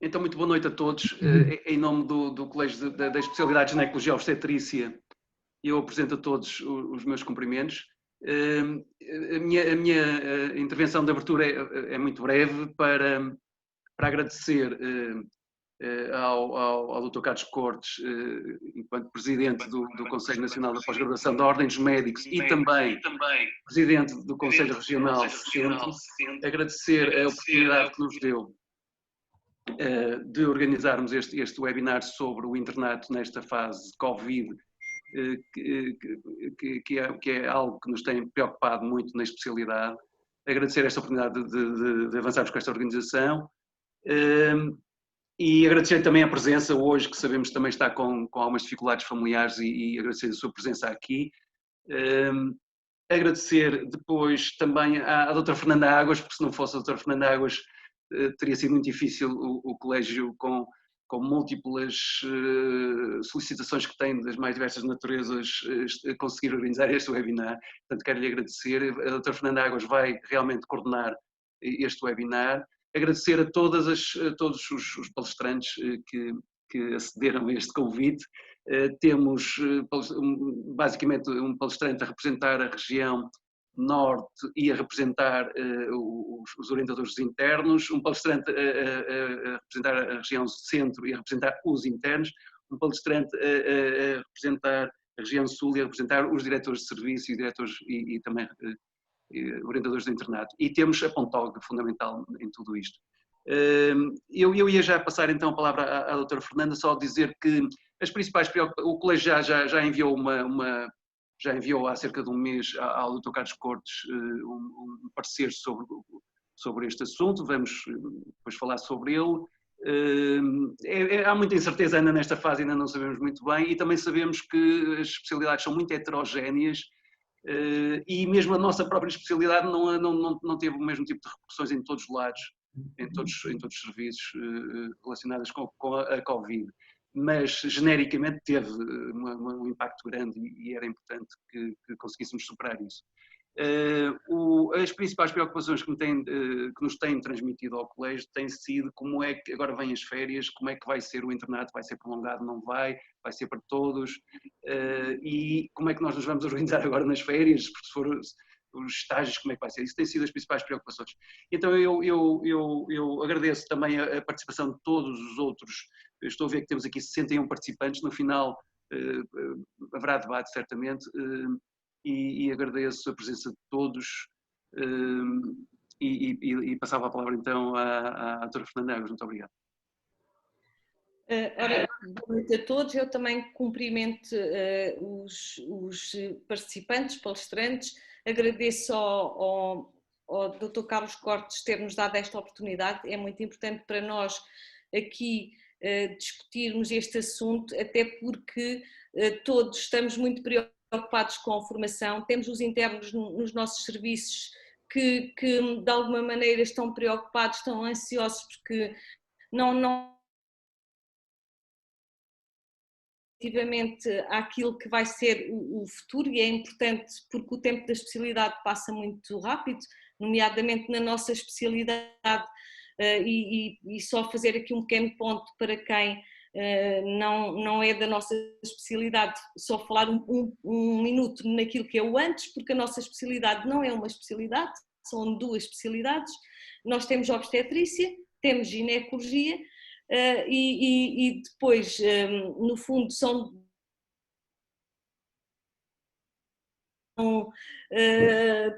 Então, muito boa noite a todos. Em nome do Colégio da Especialidade de Ginecologia e Obstetrícia, eu apresento a todos os meus cumprimentos. A minha intervenção de abertura é muito breve para agradecer ao Dr. Carlos Cortes, enquanto Presidente do Conselho Nacional da Pós-Graduação da Ordem dos Médicos e também Presidente do Conselho Regional do Centro, agradecer a oportunidade que nos deu de organizarmos este webinar sobre o internato nesta fase de Covid, que é algo que nos tem preocupado muito na especialidade. Agradecer esta oportunidade de avançarmos com esta organização e agradecer também a presença hoje, que sabemos que também está com algumas dificuldades familiares, e agradecer a sua presença aqui. Agradecer depois também à doutora Fernanda Águas, porque se não fosse a doutora Fernanda Águas teria sido muito difícil o colégio, com múltiplas solicitações que tem das mais diversas naturezas, conseguir organizar este webinar. Portanto, quero-lhe agradecer. A doutora Fernanda Águas vai realmente coordenar este webinar. Agradecer a todos os palestrantes que acederam a este convite. Temos basicamente um palestrante a representar a região Norte e a representar os orientadores internos, um palestrante a representar a região Centro e a representar os internos, um palestrante a representar a região Sul e a representar os diretores de serviço e também orientadores do internato. E temos a Pontog, fundamental em tudo isto. Eu ia já passar então a palavra à doutora Fernanda, só dizer que as principais preocupações, o colégio já enviou já enviou há cerca de um mês ao Dr. Carlos Cortes um parecer sobre este assunto. Vamos depois falar sobre ele. Há muita incerteza ainda nesta fase, ainda não sabemos muito bem, e também sabemos que as especialidades são muito heterogéneas, e mesmo a nossa própria especialidade não teve o mesmo tipo de repercussões em todos os lados, em todos os serviços relacionados com a Covid. Mas genericamente teve um impacto grande, e era importante que conseguíssemos superar isso. As principais preocupações que nos têm transmitido ao colégio têm sido como é que agora vêm as férias, como é que vai ser o internato, vai ser prolongado, não vai ser para todos, e como é que nós nos vamos organizar agora nas férias, se for os estágios, como é que vai ser. Isso tem sido as principais preocupações. Então eu agradeço também a participação de todos os outros. Eu estou a ver que temos aqui 61 participantes. No final haverá debate, certamente, e agradeço a presença de todos, e passava a palavra então à doutora Fernanda Águas. Muito obrigado. Ora, boa noite a todos. Eu também cumprimento os participantes, palestrantes. Agradeço ao Dr. Carlos Cortes ter-nos dado esta oportunidade. É muito importante para nós aqui discutirmos este assunto, até porque todos estamos muito preocupados com a formação. Temos os internos nos nossos serviços que de alguma maneira estão preocupados, estão ansiosos, porque não relativamente àquilo que vai ser o futuro, e é importante porque o tempo da especialidade passa muito rápido, nomeadamente na nossa especialidade, e só fazer aqui um pequeno ponto para quem não é da nossa especialidade, só falar um minuto naquilo que é o antes, porque a nossa especialidade não é uma especialidade, são duas especialidades. Nós temos obstetrícia, temos ginecologia, e depois, no fundo,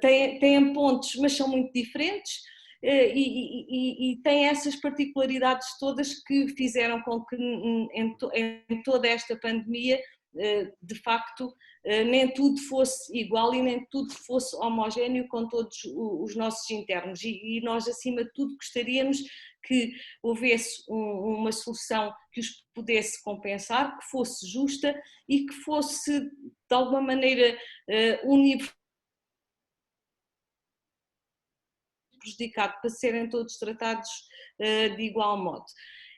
têm pontos, mas são muito diferentes, e têm essas particularidades todas que fizeram com que em toda esta pandemia, de facto, nem tudo fosse igual e nem tudo fosse homogéneo com todos os nossos internos, e nós, acima de tudo, gostaríamos que houvesse uma solução que os pudesse compensar, que fosse justa e que fosse, de alguma maneira, universal, prejudicado, para serem todos tratados de igual modo.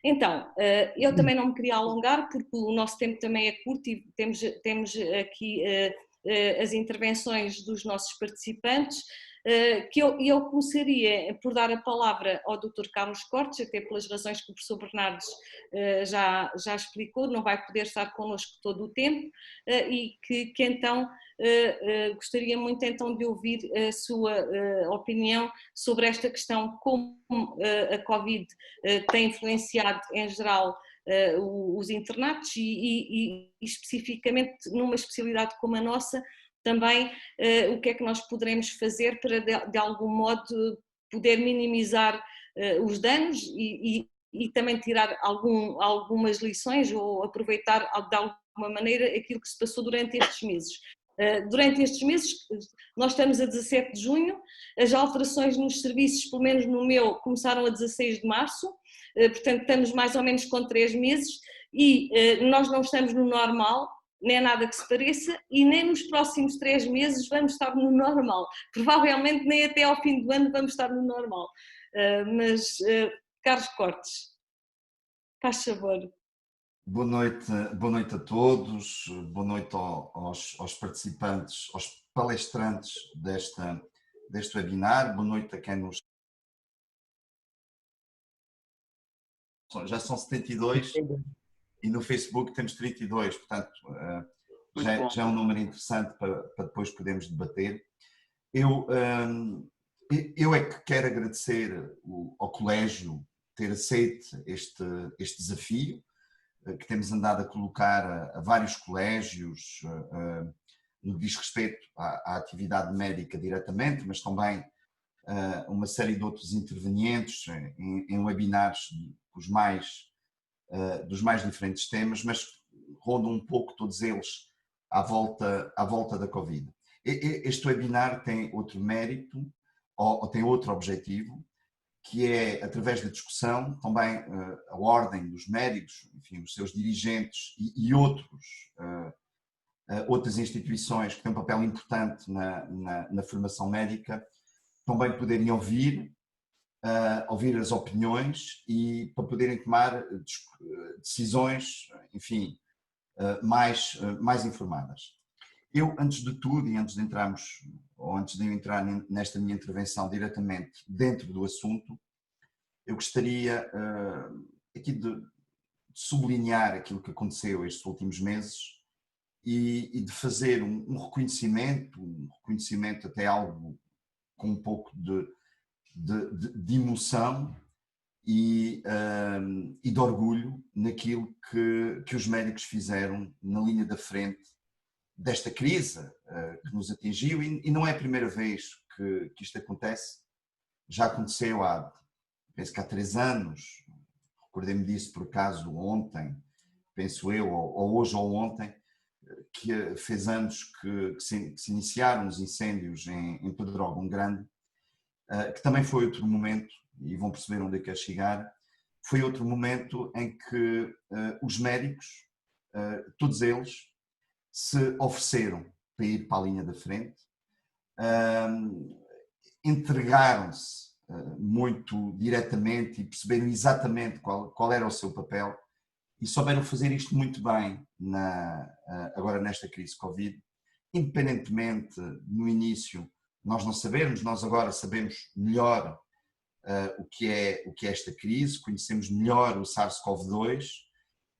Então, eu também não me queria alongar, porque o nosso tempo também é curto e temos aqui as intervenções dos nossos participantes. eu começaria por dar a palavra ao Dr. Carlos Cortes, até pelas razões que o professor Bernardes já explicou, não vai poder estar connosco todo o tempo, e que então gostaria muito então de ouvir a sua opinião sobre esta questão, como a Covid tem influenciado em geral os internatos e especificamente numa especialidade como a nossa, também o que é que nós poderemos fazer para de algum modo poder minimizar os danos e também tirar algumas lições ou aproveitar de alguma maneira aquilo que se passou durante estes meses. Durante estes meses, nós estamos a 17 de junho, as alterações nos serviços, pelo menos no meu, começaram a 16 de março, portanto estamos mais ou menos com 3 meses e nós não estamos no normal, nem é nada que se pareça, e nem nos próximos 3 meses vamos estar no normal. Provavelmente nem até ao fim do ano vamos estar no normal. Carlos Cortes, faz favor. Boa noite a todos, boa noite aos participantes, aos palestrantes deste webinar, boa noite a quem nos... Já são 72 e no Facebook temos 32, portanto já é um número interessante para depois podermos debater. Eu é que quero agradecer ao Colégio ter aceito este desafio, que temos andado a colocar a vários colégios no que diz respeito à atividade médica diretamente, mas também uma série de outros intervenientes em webinars dos mais diferentes temas, mas rondam um pouco todos eles à volta da Covid. Este webinar tem outro mérito, ou tem outro objetivo, que é, através da discussão, também a Ordem dos Médicos, enfim, os seus dirigentes e outras instituições que têm um papel importante na formação médica, também poderem ouvir as opiniões e para poderem tomar decisões, enfim, mais informadas. Eu, antes de tudo, e antes de eu entrar nesta minha intervenção diretamente dentro do assunto, eu gostaria aqui de sublinhar aquilo que aconteceu estes últimos meses e de fazer um reconhecimento até algo com um pouco de emoção e de orgulho naquilo que os médicos fizeram na linha da frente desta crise que nos atingiu, e não é a primeira vez que isto acontece. Já aconteceu penso que há 3 anos, recordei-me disso por acaso ontem, penso eu, ou hoje ou ontem, que fez anos que se iniciaram os incêndios em Pedrógão Grande, que também foi outro momento, e vão perceber onde é que é chegar, foi outro momento em que os médicos, todos eles, se ofereceram para ir para a linha da frente, entregaram-se muito diretamente e perceberam exatamente qual era o seu papel e souberam fazer isto muito bem agora nesta crise Covid, independentemente no início nós não sabermos, nós agora sabemos melhor o que é esta crise, conhecemos melhor o SARS-CoV-2,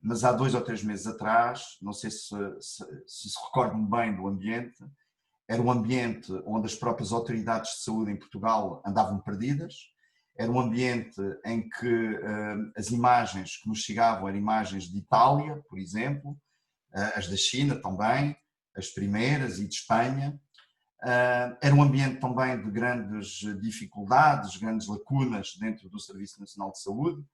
mas há 2 ou 3 meses atrás, não sei se recordam bem do ambiente, era um ambiente onde as próprias autoridades de saúde em Portugal andavam perdidas, era um ambiente em que as imagens que nos chegavam eram imagens de Itália, por exemplo, as da China também, as primeiras, e de Espanha. Era um ambiente também de grandes dificuldades, grandes lacunas dentro do Serviço Nacional de Saúde.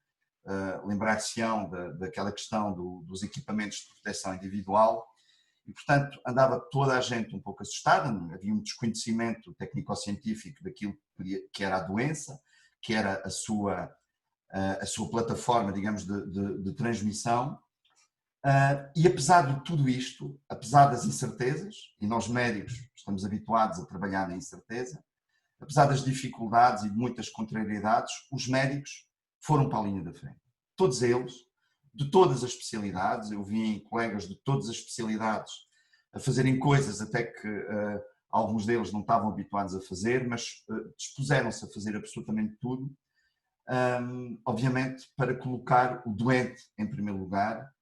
Lembrar-se-ão daquela questão dos equipamentos de proteção individual e, portanto, andava toda a gente um pouco assustada, havia um desconhecimento técnico-científico daquilo que era a doença, que era a sua plataforma, digamos, de transmissão. E apesar de tudo isto, apesar das incertezas, e nós médicos estamos habituados a trabalhar na incerteza, apesar das dificuldades e de muitas contrariedades, os médicos foram para a linha da frente. Todos eles, de todas as especialidades, eu vi colegas de todas as especialidades a fazerem coisas até que alguns deles não estavam habituados a fazer, mas dispuseram-se a fazer absolutamente tudo, obviamente para colocar o doente em primeiro lugar,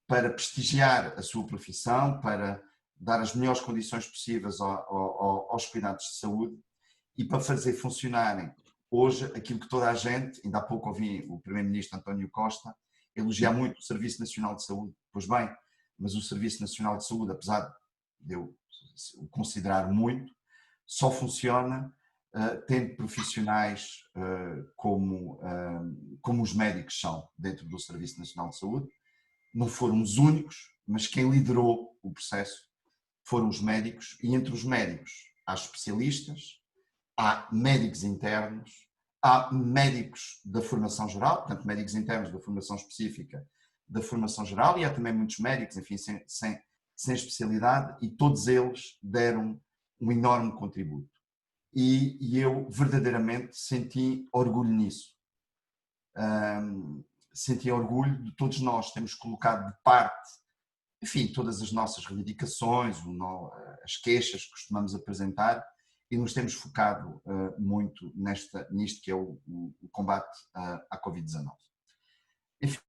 para prestigiar a sua profissão, para dar as melhores condições possíveis aos cuidados de saúde e para fazer funcionarem hoje aquilo que toda a gente, ainda há pouco ouvi o Primeiro-Ministro António Costa elogiar muito o Serviço Nacional de Saúde. Pois bem, mas o Serviço Nacional de Saúde, apesar de eu o considerar muito, só funciona tendo profissionais como os médicos são dentro do Serviço Nacional de Saúde. Não foram os únicos, mas quem liderou o processo foram os médicos, e entre os médicos há especialistas, há médicos internos, há médicos da formação geral, portanto médicos internos da formação específica da formação geral, e há também muitos médicos, enfim, sem especialidade, e todos eles deram um enorme contributo. E eu verdadeiramente senti orgulho nisso. Senti orgulho de todos nós termos colocado de parte, enfim, todas as nossas reivindicações, as queixas que costumamos apresentar, e nos temos focado muito nisto que é o combate à Covid-19. Enfim,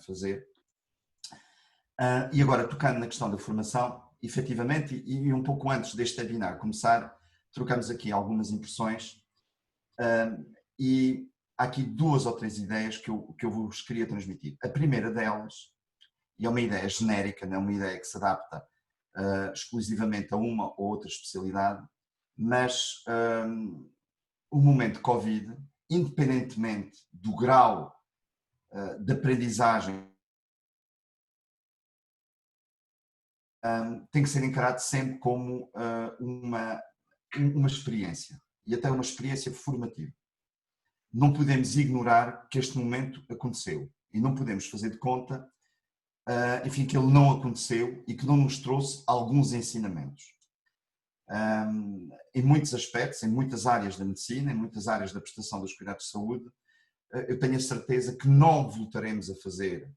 fazer. E agora, tocando na questão da formação, efetivamente, e um pouco antes deste webinar começar, trocamos aqui algumas impressões, e há aqui 2 ou 3 ideias que eu vos queria transmitir. A primeira delas, e é uma ideia genérica, não é uma ideia que se adapta exclusivamente a uma ou outra especialidade, mas o momento Covid, independentemente do grau de aprendizagem, tem que ser encarado sempre como uma experiência, e até uma experiência formativa. Não podemos ignorar que este momento aconteceu e não podemos fazer de conta, enfim, que ele não aconteceu e que não nos trouxe alguns ensinamentos. Em muitos aspectos, em muitas áreas da medicina, em muitas áreas da prestação dos cuidados de saúde, eu tenho a certeza que não voltaremos a fazer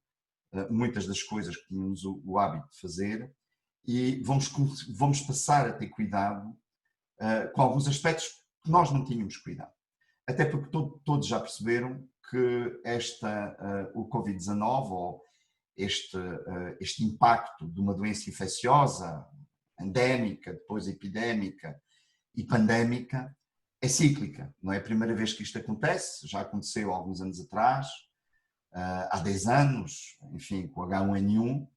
muitas das coisas que tínhamos o hábito de fazer, e vamos passar a ter cuidado com alguns aspectos que nós não tínhamos cuidado. Até porque todos já perceberam que o Covid-19, ou este impacto de uma doença infecciosa, endémica, depois epidémica e pandémica, é cíclica. Não é a primeira vez que isto acontece, já aconteceu há alguns anos atrás, há 10 anos, enfim, com o H1N1,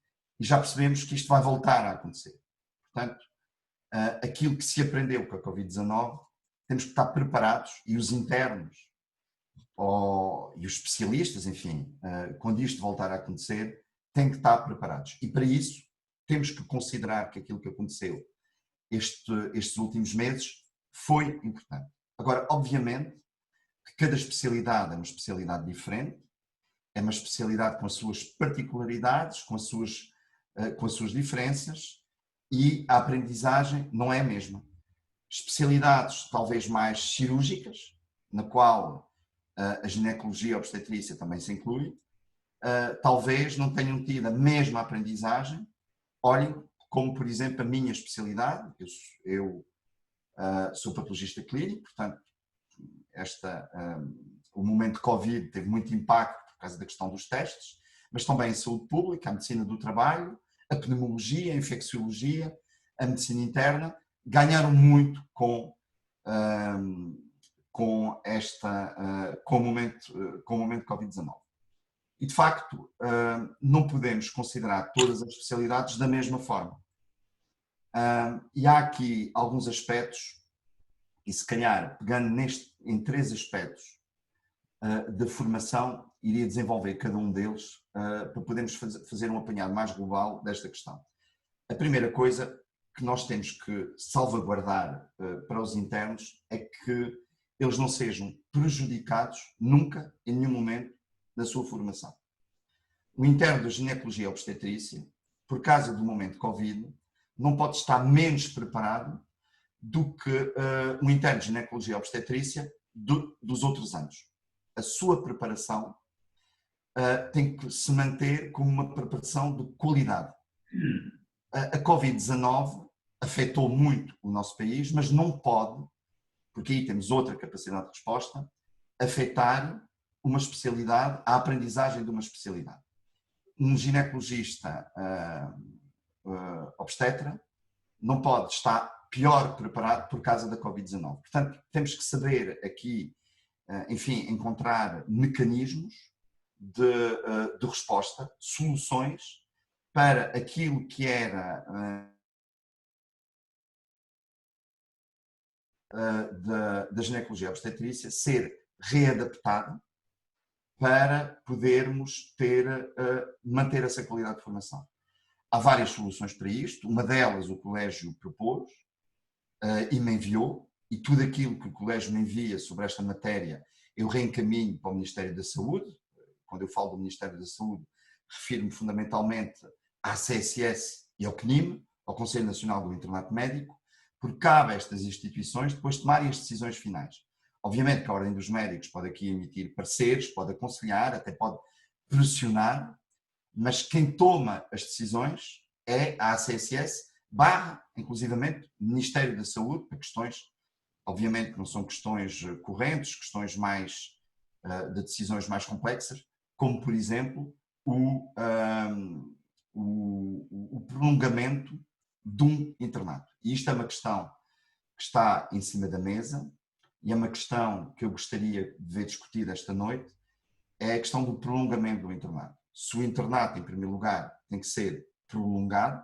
e já percebemos que isto vai voltar a acontecer. Portanto, aquilo que se aprendeu com a Covid-19, temos que estar preparados, e os internos e os especialistas, enfim, quando isto voltar a acontecer, têm que estar preparados. E para isso, temos que considerar que aquilo que aconteceu estes últimos meses foi importante. Agora, obviamente, que cada especialidade é uma especialidade diferente, é uma especialidade com as suas particularidades, com as suas diferenças, e a aprendizagem não é a mesma. Especialidades talvez mais cirúrgicas, na qual a ginecologia e a obstetrícia também se inclui, talvez não tenham tido a mesma aprendizagem. Olhem, como por exemplo a minha especialidade, eu sou patologista clínico, portanto o momento de Covid teve muito impacto por causa da questão dos testes, mas também a saúde pública, a medicina do trabalho, a pneumologia, a infecciologia, a medicina interna, ganharam muito com o momento Covid-19. E de facto não podemos considerar todas as especialidades da mesma forma. E há aqui alguns aspectos, e se calhar pegando em 3 aspectos da formação, iria desenvolver cada um deles para podermos fazer um apanhado mais global desta questão. A primeira coisa que nós temos que salvaguardar para os internos é que eles não sejam prejudicados nunca, em nenhum momento, da sua formação. O interno da ginecologia e obstetrícia, por causa do momento Covid, não pode estar menos preparado do que o interno de ginecologia e obstetrícia dos outros anos. A sua preparação tem que se manter como uma preparação de qualidade. a Covid-19 afetou muito o nosso país, mas não pode, porque aí temos outra capacidade de resposta, afetar uma especialidade, a aprendizagem de uma especialidade. Um ginecologista obstetra não pode estar pior preparado por causa da Covid-19. Portanto, temos que saber aqui, enfim, encontrar mecanismos de resposta, soluções para aquilo que era da ginecologia obstetrícia ser readaptado para podermos manter essa qualidade de formação. Há várias soluções para isto, uma delas o colégio propôs e me enviou, e tudo aquilo que o colégio me envia sobre esta matéria eu reencaminho para o Ministério da Saúde. Quando eu falo do Ministério da Saúde, refiro-me fundamentalmente à CSS e ao CNIM, ao Conselho Nacional do Internato Médico, porque cabe a estas instituições depois tomarem as decisões finais. Obviamente que a Ordem dos Médicos pode aqui emitir pareceres, pode aconselhar, até pode pressionar, mas quem toma as decisões é a ACSS, inclusivamente, Ministério da Saúde, para questões, obviamente que não são questões correntes, questões de decisões mais complexas, como, por exemplo, o prolongamento de um internato. E isto é uma questão que está em cima da mesa e é uma questão que eu gostaria de ver discutida esta noite, é a questão do prolongamento do internato. Se o internato, em primeiro lugar, tem que ser prolongado,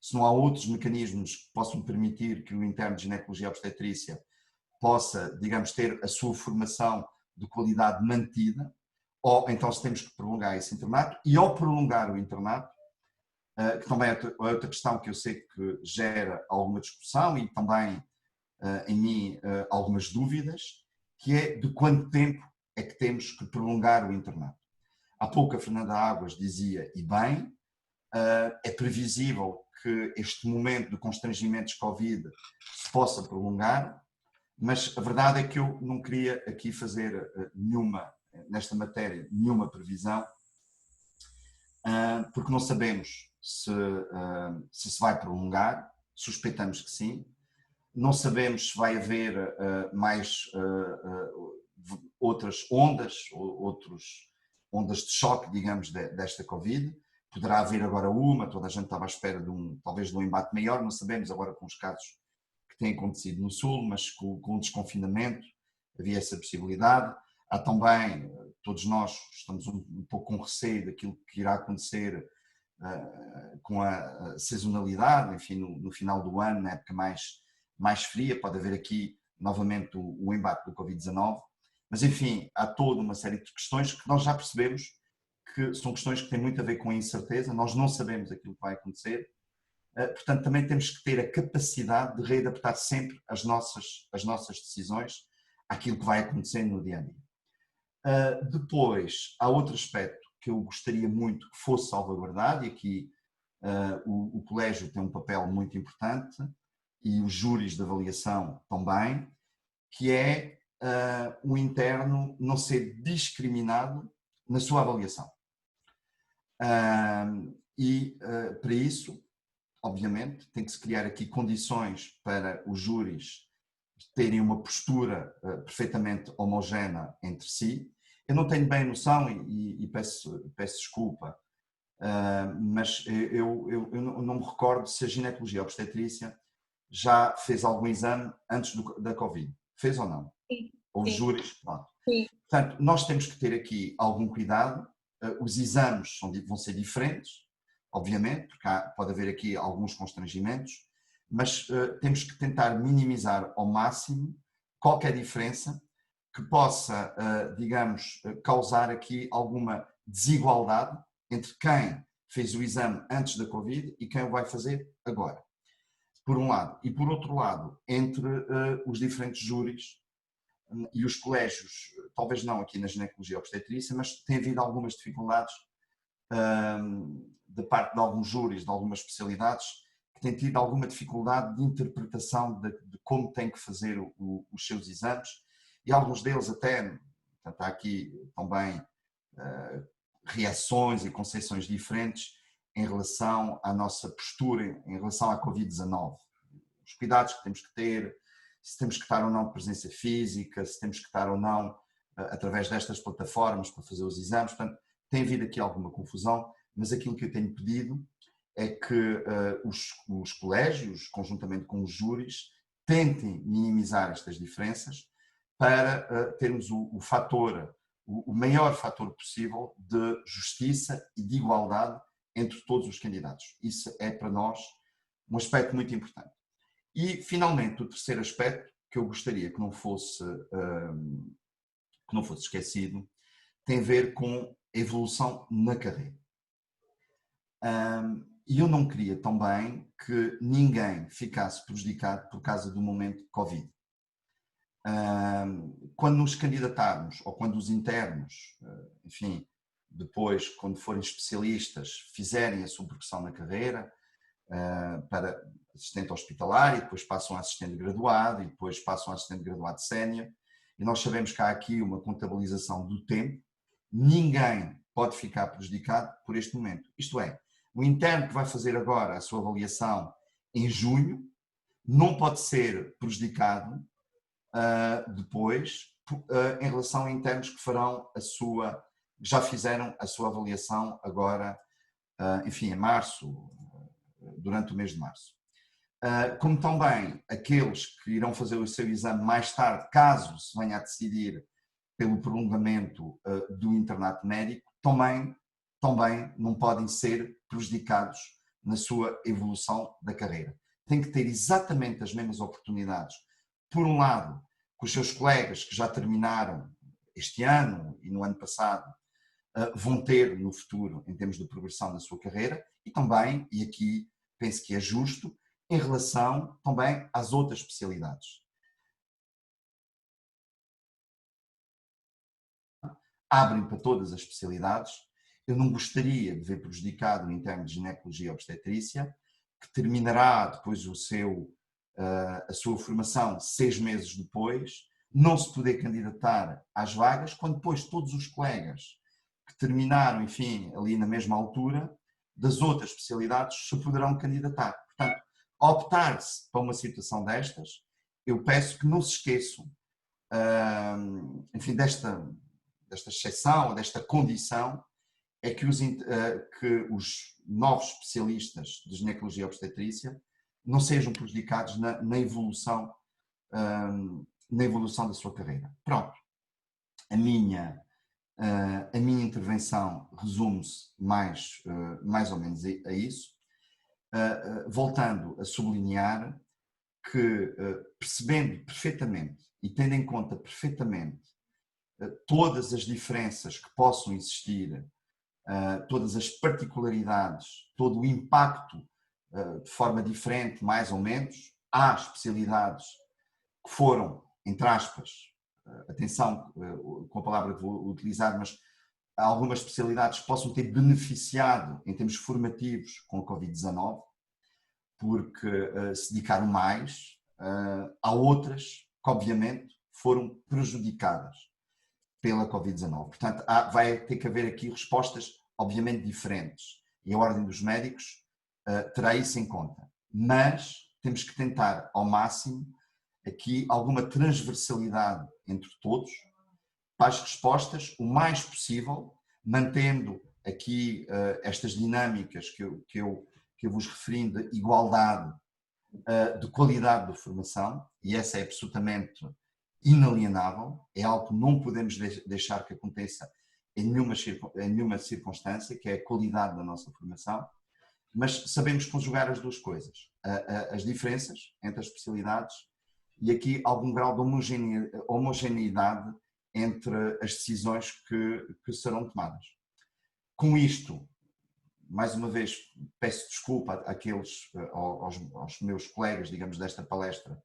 se não há outros mecanismos que possam permitir que o interno de ginecologia obstetrícia possa, digamos, ter a sua formação de qualidade mantida, ou então se temos que prolongar esse internato, e ao prolongar o internato, que também é outra questão que eu sei que gera alguma discussão e também em mim algumas dúvidas, que é de quanto tempo é que temos que prolongar o internato. Há pouco a Fernanda Águas dizia, e bem, é previsível que este momento de constrangimentos Covid se possa prolongar, mas a verdade é que eu não queria aqui fazer nesta matéria, nenhuma previsão, porque não sabemos se vai prolongar, suspeitamos que sim, não sabemos se vai haver mais outras ondas de choque, digamos, desta Covid. Poderá haver agora toda a gente estava à espera talvez de um embate maior, não sabemos agora com os casos que têm acontecido no Sul, mas com o desconfinamento havia essa possibilidade. Há também, todos nós estamos um pouco com receio daquilo que irá acontecer com a sazonalidade, enfim, no final do ano, na época mais fria, pode haver aqui novamente o embate do Covid-19, mas enfim, há toda uma série de questões que nós já percebemos que são questões que têm muito a ver com a incerteza, nós não sabemos aquilo que vai acontecer, portanto também temos que ter a capacidade de readaptar sempre as nossas decisões àquilo que vai acontecendo no dia a dia. Depois, há outro aspecto que eu gostaria muito que fosse salvaguardado, e aqui o colégio tem um papel muito importante, e os júris de avaliação também, que é o interno não ser discriminado na sua avaliação. Para isso, obviamente, tem que se criar aqui condições para os júris terem uma postura perfeitamente homogénea entre si. Eu não tenho bem noção e peço desculpa, mas eu não me recordo se a ginecologia obstetrícia já fez algum exame antes da Covid. Fez ou não? Sim. Ou júris? Pronto. Sim. Portanto, nós temos que ter aqui algum cuidado. Os exames vão ser diferentes, obviamente, porque pode haver aqui alguns constrangimentos, mas temos que tentar minimizar ao máximo qualquer diferença que possa, digamos, causar aqui alguma desigualdade entre quem fez o exame antes da Covid e quem o vai fazer agora, por um lado. E por outro lado, entre os diferentes júris e os colégios, talvez não aqui na ginecologia obstetrícia, mas tem havido algumas dificuldades de parte de alguns júris, de algumas especialidades, que têm tido alguma dificuldade de interpretação de como têm que fazer os seus exames, e alguns deles até, portanto, há aqui também reações e concepções diferentes em relação à nossa postura, em relação à Covid-19. Os cuidados que temos que ter, se temos que estar ou não de presença física, se temos que estar ou não através destas plataformas para fazer os exames. Portanto, tem havido aqui alguma confusão, mas aquilo que eu tenho pedido é que os colégios, conjuntamente com os júris, tentem minimizar estas diferenças para termos o maior fator possível de justiça e de igualdade entre todos os candidatos. Isso é para nós um aspecto muito importante. E, finalmente, o terceiro aspecto que eu gostaria que não fosse esquecido tem a ver com a evolução na carreira. E eu não queria também que ninguém ficasse prejudicado por causa do momento de Covid. Quando nos candidatarmos, ou quando os internos, enfim, depois, quando forem especialistas, fizerem a sua progressão na carreira, para assistente hospitalar, e depois passam a assistente graduado, e depois passam a assistente graduado sénior, e nós sabemos que há aqui uma contabilização do tempo, ninguém pode ficar prejudicado por este momento. Isto é, o interno que vai fazer agora a sua avaliação em junho não pode ser prejudicado depois em relação a internos que farão já fizeram a sua avaliação agora, enfim, em março, durante o mês de março. Como também aqueles que irão fazer o seu exame mais tarde, caso se venha a decidir pelo prolongamento do internato médico, também não podem ser prejudicados na sua evolução da carreira. Têm que ter exatamente as mesmas oportunidades, por um lado, com os seus colegas que já terminaram este ano e no ano passado, vão ter no futuro em termos de progressão da sua carreira, e também, e aqui penso que é justo, em relação também às outras especialidades. Abrem para todas as especialidades. Eu não gostaria de ver prejudicado o interno de ginecologia e obstetrícia, que terminará depois a sua formação 6 meses depois, não se poder candidatar às vagas, quando depois todos os colegas que terminaram, enfim, ali na mesma altura, das outras especialidades, se poderão candidatar. Portanto, optar-se para uma situação destas, eu peço que não se esqueçam, enfim, desta exceção, desta condição, é que os novos especialistas de ginecologia e obstetrícia não sejam prejudicados na evolução da sua carreira. Pronto. A minha intervenção resume-se mais ou menos a isso, voltando a sublinhar que, percebendo perfeitamente e tendo em conta perfeitamente todas as diferenças que possam existir, todas as particularidades, todo o impacto de forma diferente, mais ou menos, há especialidades que foram, entre aspas, atenção com a palavra que vou utilizar, mas há algumas especialidades que possam ter beneficiado em termos formativos com a Covid-19, porque se dedicaram mais. Há outras que, obviamente, foram prejudicadas pela Covid-19. Portanto, vai ter que haver aqui respostas, obviamente, diferentes. E a Ordem dos Médicos terá isso em conta. Mas temos que tentar, ao máximo, aqui alguma transversalidade entre todos, para as respostas o mais possível, mantendo aqui estas dinâmicas que eu vos referi de igualdade, de qualidade da formação, e essa é absolutamente inalienável, é algo que não podemos deixar que aconteça em nenhuma circunstância, que é a qualidade da nossa formação, mas sabemos conjugar as duas coisas, as diferenças entre as especialidades e aqui algum grau de homogeneidade entre as decisões que serão tomadas. Com isto, mais uma vez, peço desculpa aos meus colegas, digamos, desta palestra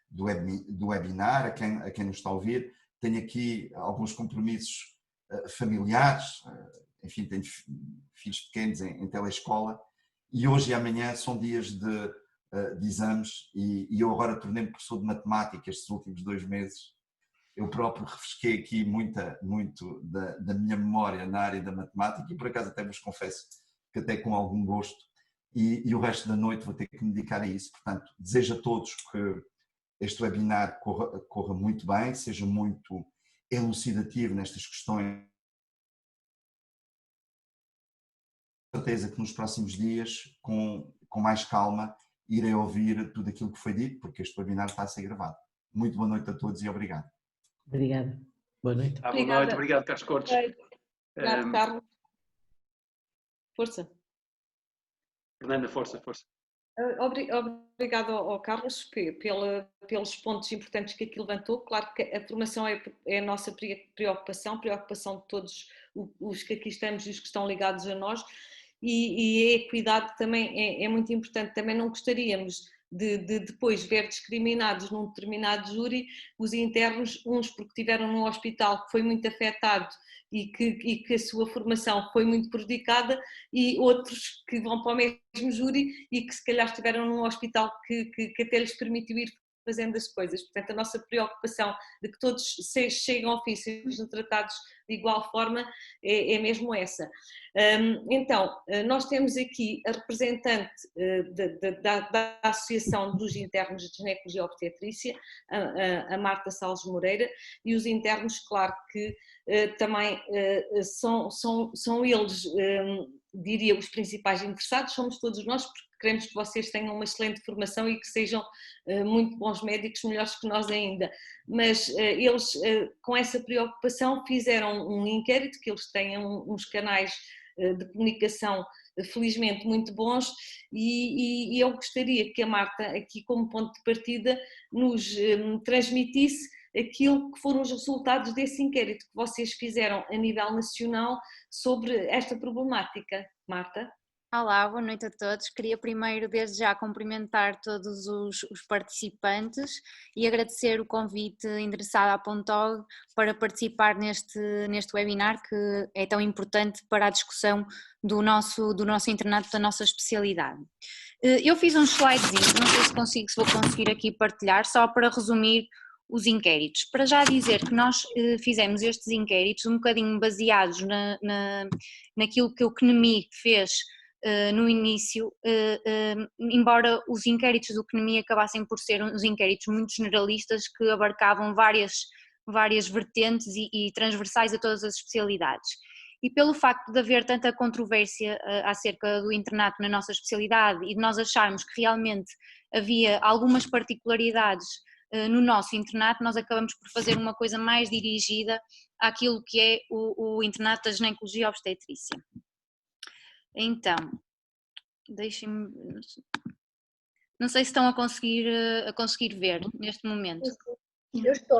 do webinar, a quem nos está a ouvir. Tenho aqui alguns compromissos familiares, enfim, tenho filhos pequenos em telescola, e hoje e amanhã são dias de exames, e eu agora tornei-me professor de matemática estes últimos 2 meses. Eu próprio refresquei aqui muito da minha memória na área da matemática, e por acaso até vos confesso que até com algum gosto, e o resto da noite vou ter que me dedicar a isso. Portanto, desejo a todos que este webinar corra muito bem, seja muito elucidativo nestas questões. Tenho certeza que nos próximos dias, com mais calma, irei ouvir tudo aquilo que foi dito, porque este webinar está a ser gravado. Muito boa noite a todos e obrigado. Obrigada. Boa noite. Boa noite, obrigado, Carlos Cortes. Obrigado, Carlos. Força. Fernanda, força. Obrigado ao Carlos pelos pontos importantes que aqui levantou. Claro que a formação é a nossa preocupação de todos os que aqui estamos e os que estão ligados a nós, e a equidade também é muito importante. Também não gostaríamos de depois ver discriminados num determinado júri os internos, uns porque estiveram num hospital que foi muito afetado e que a sua formação foi muito prejudicada, e outros que vão para o mesmo júri e que se calhar estiveram num hospital que até lhes permitiu ir fazendo as coisas. Portanto, a nossa preocupação de que todos cheguem ao fim e sejam tratados de igual forma é mesmo essa. Então, nós temos aqui a representante da Associação dos Internos de Ginecologia e Obstetrícia, a Marta Salles Moreira, e os internos, claro que também são eles, diria, os principais interessados, somos todos nós, porque queremos que vocês tenham uma excelente formação e que sejam muito bons médicos, melhores que nós ainda. Mas eles, com essa preocupação, fizeram um inquérito, que eles têm uns canais de comunicação felizmente muito bons, e eu gostaria que a Marta, aqui como ponto de partida, nos transmitisse aquilo que foram os resultados desse inquérito que vocês fizeram a nível nacional sobre esta problemática. Marta? Olá, boa noite a todos. Queria primeiro, desde já, cumprimentar todos os participantes e agradecer o convite endereçado à Pontog para participar neste webinar, que é tão importante para a discussão do nosso internato, da nossa especialidade. Eu fiz um slidezinho, não sei se vou conseguir aqui partilhar, só para resumir os inquéritos. Para já dizer que nós fizemos estes inquéritos um bocadinho baseados naquilo que o CNEMI fez no início, embora os inquéritos do CNEMI acabassem por ser uns inquéritos muito generalistas que abarcavam várias vertentes e transversais a todas as especialidades. E pelo facto de haver tanta controvérsia acerca do internato na nossa especialidade e de nós acharmos que realmente havia algumas particularidades no nosso internato, nós acabamos por fazer uma coisa mais dirigida àquilo que é o internato da ginecologia e obstetrícia. Então, deixem-me... Não sei se estão a conseguir ver neste momento. Eu estou.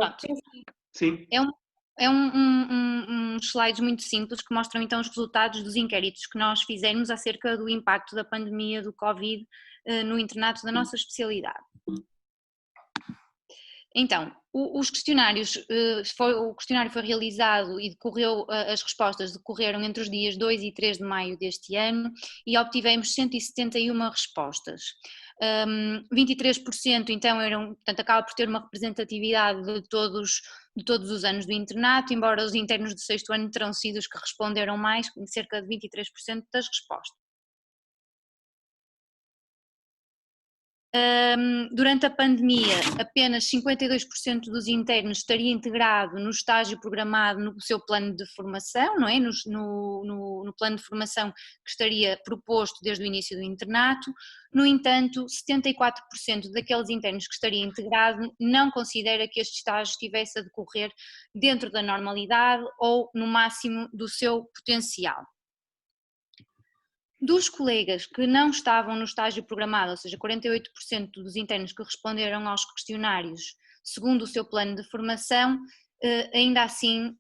Sim. É uns slides muito simples que mostram então os resultados dos inquéritos que nós fizemos acerca do impacto da pandemia do Covid no internato da nossa especialidade. Então, o questionário foi realizado e as respostas decorreram entre os dias 2 e 3 de maio deste ano e obtivemos 171 respostas. 23% então portanto acaba por ter uma representatividade de todos os anos do internato, embora os internos do 6º ano terão sido os que responderam mais, com cerca de 23% das respostas. Durante a pandemia, apenas 52% dos internos estaria integrado no estágio programado no seu plano de formação, não é? No plano de formação que estaria proposto desde o início do internato. No entanto, 74% daqueles internos que estaria integrado não considera que este estágio estivesse a decorrer dentro da normalidade ou no máximo do seu potencial. Dos colegas que não estavam no estágio programado, ou seja, 48% dos internos que responderam aos questionários segundo o seu plano de formação, ainda assim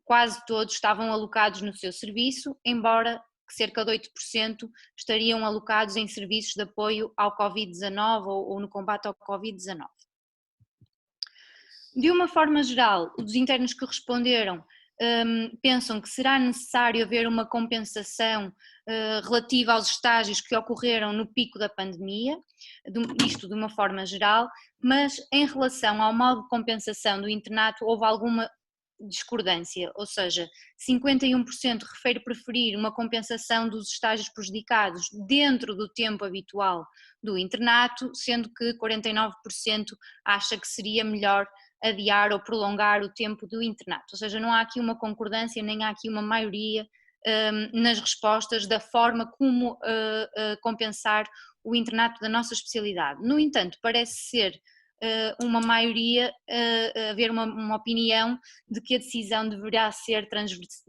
quase todos estavam alocados no seu serviço, embora cerca de 8% estariam alocados em serviços de apoio ao Covid-19 ou no combate ao Covid-19. De uma forma geral, os internos que responderam pensam que será necessário haver uma compensação relativa aos estágios que ocorreram no pico da pandemia, isto de uma forma geral, mas em relação ao modo de compensação do internato houve alguma discordância, ou seja, 51% refere preferir uma compensação dos estágios prejudicados dentro do tempo habitual do internato, sendo que 49% acha que seria melhor adiar ou prolongar o tempo do internato, ou seja, não há aqui uma concordância, nem há aqui uma maioria nas respostas da forma como compensar o internato da nossa especialidade. No entanto, parece ser uma maioria, haver uma opinião de que a decisão deverá ser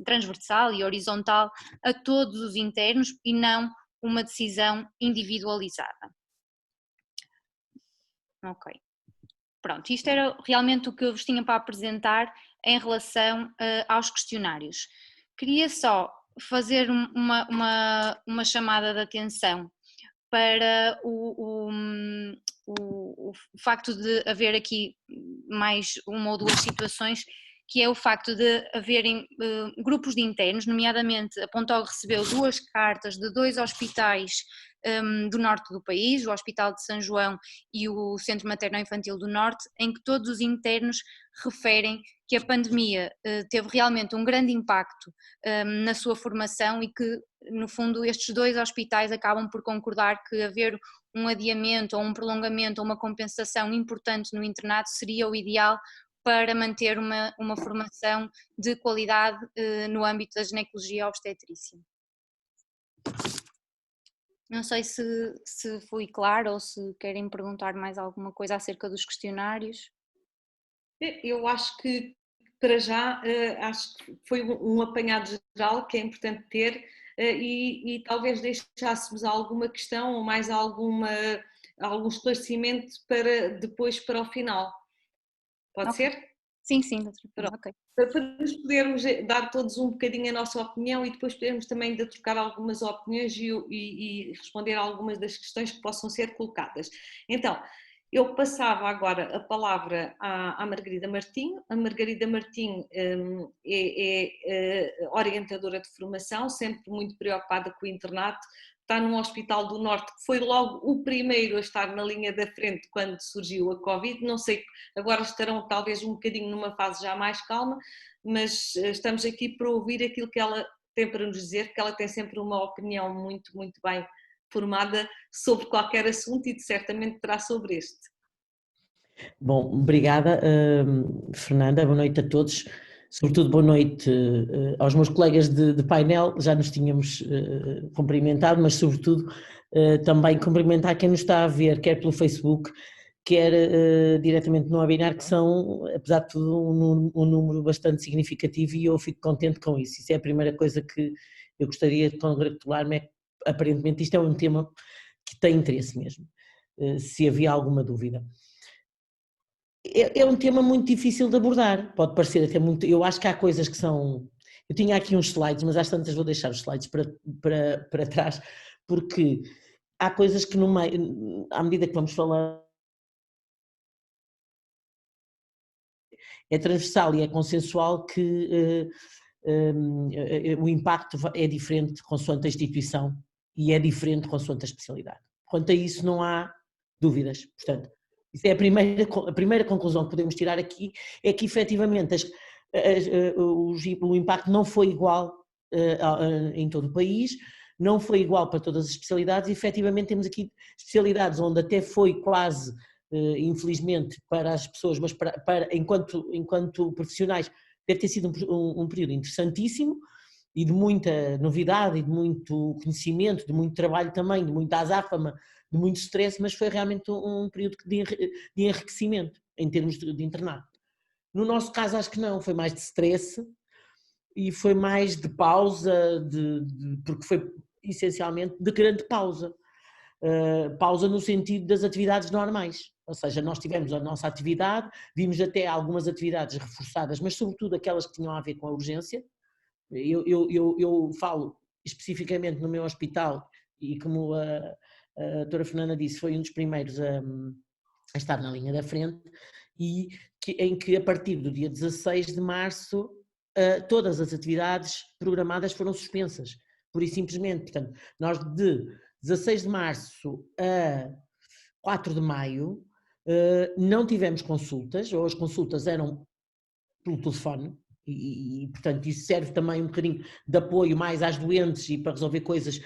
transversal e horizontal a todos os internos e não uma decisão individualizada. Ok. Pronto, isto era realmente o que eu vos tinha para apresentar em relação aos questionários. Queria só fazer uma chamada de atenção para o facto de haver aqui mais uma ou duas situações, que é o facto de haverem grupos de internos, nomeadamente a Pontog recebeu 2 cartas de 2 hospitais do norte do país, o Hospital de São João e o Centro Materno-Infantil do Norte, em que todos os internos referem que a pandemia teve realmente um grande impacto na sua formação e que, no fundo, estes 2 hospitais acabam por concordar que haver um adiamento ou um prolongamento ou uma compensação importante no internato seria o ideal para manter uma formação de qualidade no âmbito da ginecologia obstetrícia. Não sei se fui clara ou se querem perguntar mais alguma coisa acerca dos questionários. Eu acho que, para já, acho que foi um apanhado geral que é importante ter e talvez deixássemos alguma questão ou mais algum esclarecimento para depois, para o final. Pode Okay. ser? Sim, doutora. Ok. Para nos podermos dar todos um bocadinho a nossa opinião e depois podermos também trocar algumas opiniões e responder a algumas das questões que possam ser colocadas. Então, eu passava agora a palavra à Margarida Martinho. A Margarida Martinho é orientadora de formação, sempre muito preocupada com o internato. Está num hospital do Norte que foi logo o primeiro a estar na linha da frente quando surgiu a Covid. Não sei, agora estarão talvez um bocadinho numa fase já mais calma, mas estamos aqui para ouvir aquilo que ela tem para nos dizer, porque ela tem sempre uma opinião muito, muito bem formada sobre qualquer assunto e certamente terá sobre este. Bom, obrigada, Fernanda, boa noite a todos. Sobretudo boa noite aos meus colegas de painel, já nos tínhamos cumprimentado, mas sobretudo também cumprimentar quem nos está a ver, quer pelo Facebook, quer diretamente no webinar, que são, apesar de tudo, um número bastante significativo e eu fico contente com isso. Isso é a primeira coisa que eu gostaria de congratular-me, é que aparentemente isto é um tema que tem interesse mesmo, se havia alguma dúvida. É um tema muito difícil de abordar, pode parecer até muito, eu acho que há coisas que são, eu tinha aqui uns slides, mas às tantas vou deixar os slides para trás, porque há coisas que no meio, à medida que vamos falando, é transversal e é consensual que o impacto é diferente consoante a instituição e é diferente consoante a especialidade. Quanto a isso não há dúvidas, portanto, isso é a primeira conclusão que podemos tirar aqui, é que efetivamente o impacto não foi igual em todo o país, não foi igual para todas as especialidades e efetivamente temos aqui especialidades onde até foi quase, infelizmente para as pessoas, mas enquanto profissionais deve ter sido um período interessantíssimo e de muita novidade e de muito conhecimento, de muito trabalho também, de muita azáfama, de muito stress, mas foi realmente um período de enriquecimento em termos de internato. No nosso caso acho que não, foi mais de stress e foi mais de pausa, porque foi essencialmente de grande pausa. Pausa no sentido das atividades normais, ou seja, nós tivemos a nossa atividade, vimos até algumas atividades reforçadas, mas sobretudo aquelas que tinham a ver com a urgência. Eu falo especificamente no meu hospital e como a doutora Fernanda disse, foi um dos primeiros a estar na linha da frente e em que a partir do dia 16 de março todas as atividades programadas foram suspensas, pura e simplesmente. Portanto, nós de 16 de março a 4 de maio não tivemos consultas, ou as consultas eram pelo telefone, Portanto, isso serve também um bocadinho de apoio mais às doentes e para resolver coisas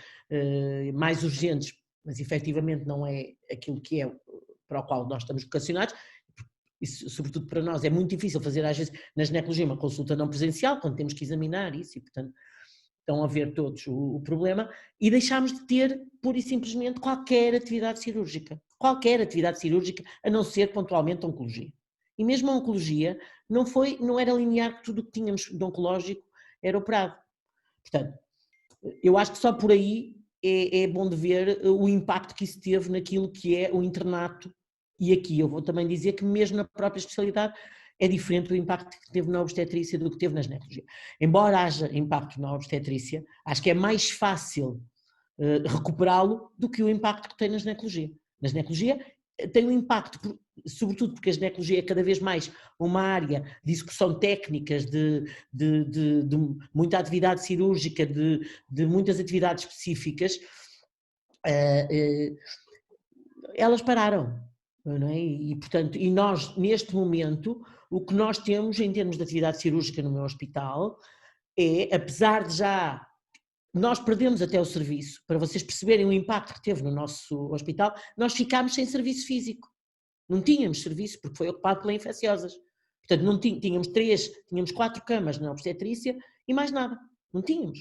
mais urgentes, mas efetivamente não é aquilo que é para o qual nós estamos vocacionados. Isso, sobretudo para nós, é muito difícil fazer às vezes na ginecologia uma consulta não presencial, quando temos que examinar isso e, portanto, estão a ver todos o problema, e deixámos de ter, pura e simplesmente, qualquer atividade cirúrgica, a não ser pontualmente oncologia. E mesmo a oncologia não era linear, que tudo o que tínhamos de oncológico era operado. Portanto, eu acho que só por aí é bom de ver o impacto que isso teve naquilo que é o internato, e aqui eu vou também dizer que mesmo na própria especialidade é diferente do impacto que teve na obstetrícia do que teve na ginecologia. Embora haja impacto na obstetrícia, acho que é mais fácil recuperá-lo do que o impacto que tem na ginecologia. Na ginecologia tem um impacto, sobretudo porque a ginecologia é cada vez mais uma área de execução técnicas, de muita atividade cirúrgica, de muitas atividades específicas, elas pararam, não é? E, portanto, e nós, neste momento, o que nós temos em termos de atividade cirúrgica no meu hospital é, apesar de já nós perdemos até o serviço, para vocês perceberem o impacto que teve no nosso hospital, nós ficámos sem serviço físico. Não tínhamos serviço porque foi ocupado pelas infecciosas. Portanto, não tínhamos 4 camas na obstetrícia e mais nada. Não tínhamos.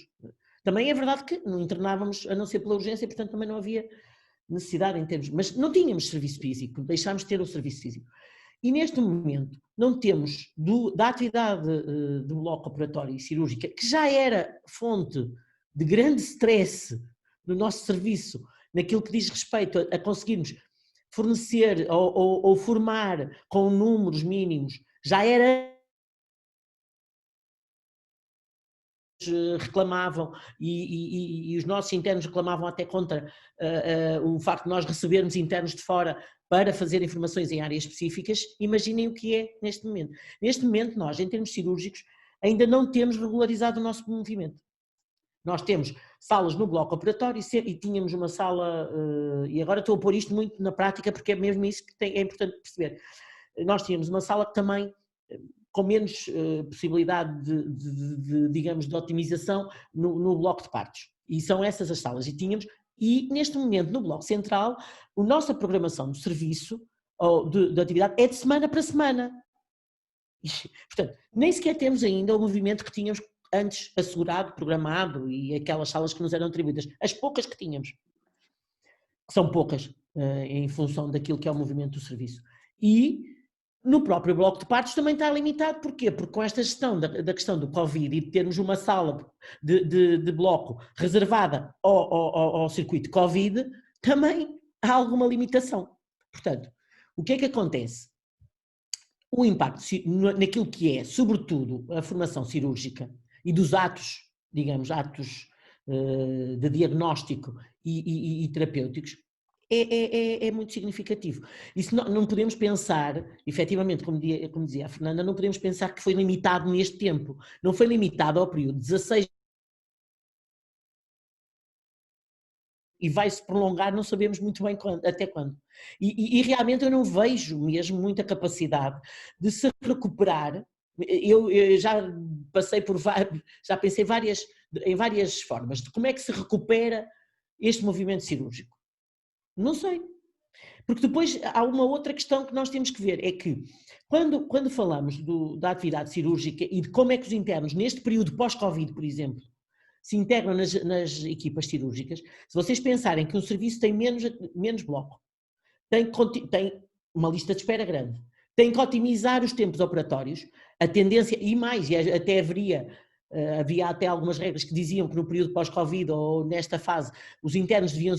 Também é verdade que não internávamos a não ser pela urgência, portanto também não havia necessidade em termos, mas não tínhamos serviço físico, deixámos de ter o serviço físico. E neste momento não temos da atividade do bloco operatório e cirúrgica, que já era fonte de grande stress no nosso serviço, naquilo que diz respeito a conseguirmos fornecer ou formar com números mínimos, já era reclamavam e os nossos internos reclamavam até contra o facto de nós recebermos internos de fora para fazer informações em áreas específicas. Imaginem o que é neste momento. Neste momento nós, em termos cirúrgicos, ainda não temos regularizado o nosso movimento. Nós temos salas no bloco operatório e tínhamos uma sala, e agora estou a pôr isto muito na prática porque é mesmo isso que é importante perceber. Nós tínhamos uma sala que também, com menos possibilidade digamos, de otimização no bloco de partos. E são essas as salas. E neste momento, no bloco central, a nossa programação do serviço, ou de atividade, é de semana para semana. Portanto, nem sequer temos ainda o movimento que tínhamos antes assegurado, programado, e aquelas salas que nos eram atribuídas, as poucas que tínhamos, que são poucas em função daquilo que é o movimento do serviço. E no próprio bloco de partos também está limitado, porquê? Porque com esta gestão da questão do Covid e de termos uma sala de bloco reservada ao circuito Covid, também há alguma limitação. Portanto, o que é que acontece? O impacto naquilo que é, sobretudo, a formação cirúrgica e dos atos, digamos, atos de diagnóstico e terapêuticos, é muito significativo. Isso não podemos pensar, efetivamente, como dizia a Fernanda, não podemos pensar que foi limitado neste tempo. Não foi limitado ao período 16 e vai-se prolongar, não sabemos muito bem até quando. E realmente eu não vejo mesmo muita capacidade de se recuperar. Eu já passei já pensei em várias formas de como é que se recupera este movimento cirúrgico. Não sei. Porque depois há uma outra questão que nós temos que ver, é que quando falamos da atividade cirúrgica e de como é que os internos, neste período pós-Covid, por exemplo, se integram nas equipas cirúrgicas, se vocês pensarem que um serviço tem menos bloco, tem uma lista de espera grande, tem que otimizar os tempos operatórios, a tendência, e mais, e até havia até algumas regras que diziam que no período pós-Covid ou nesta fase os internos deviam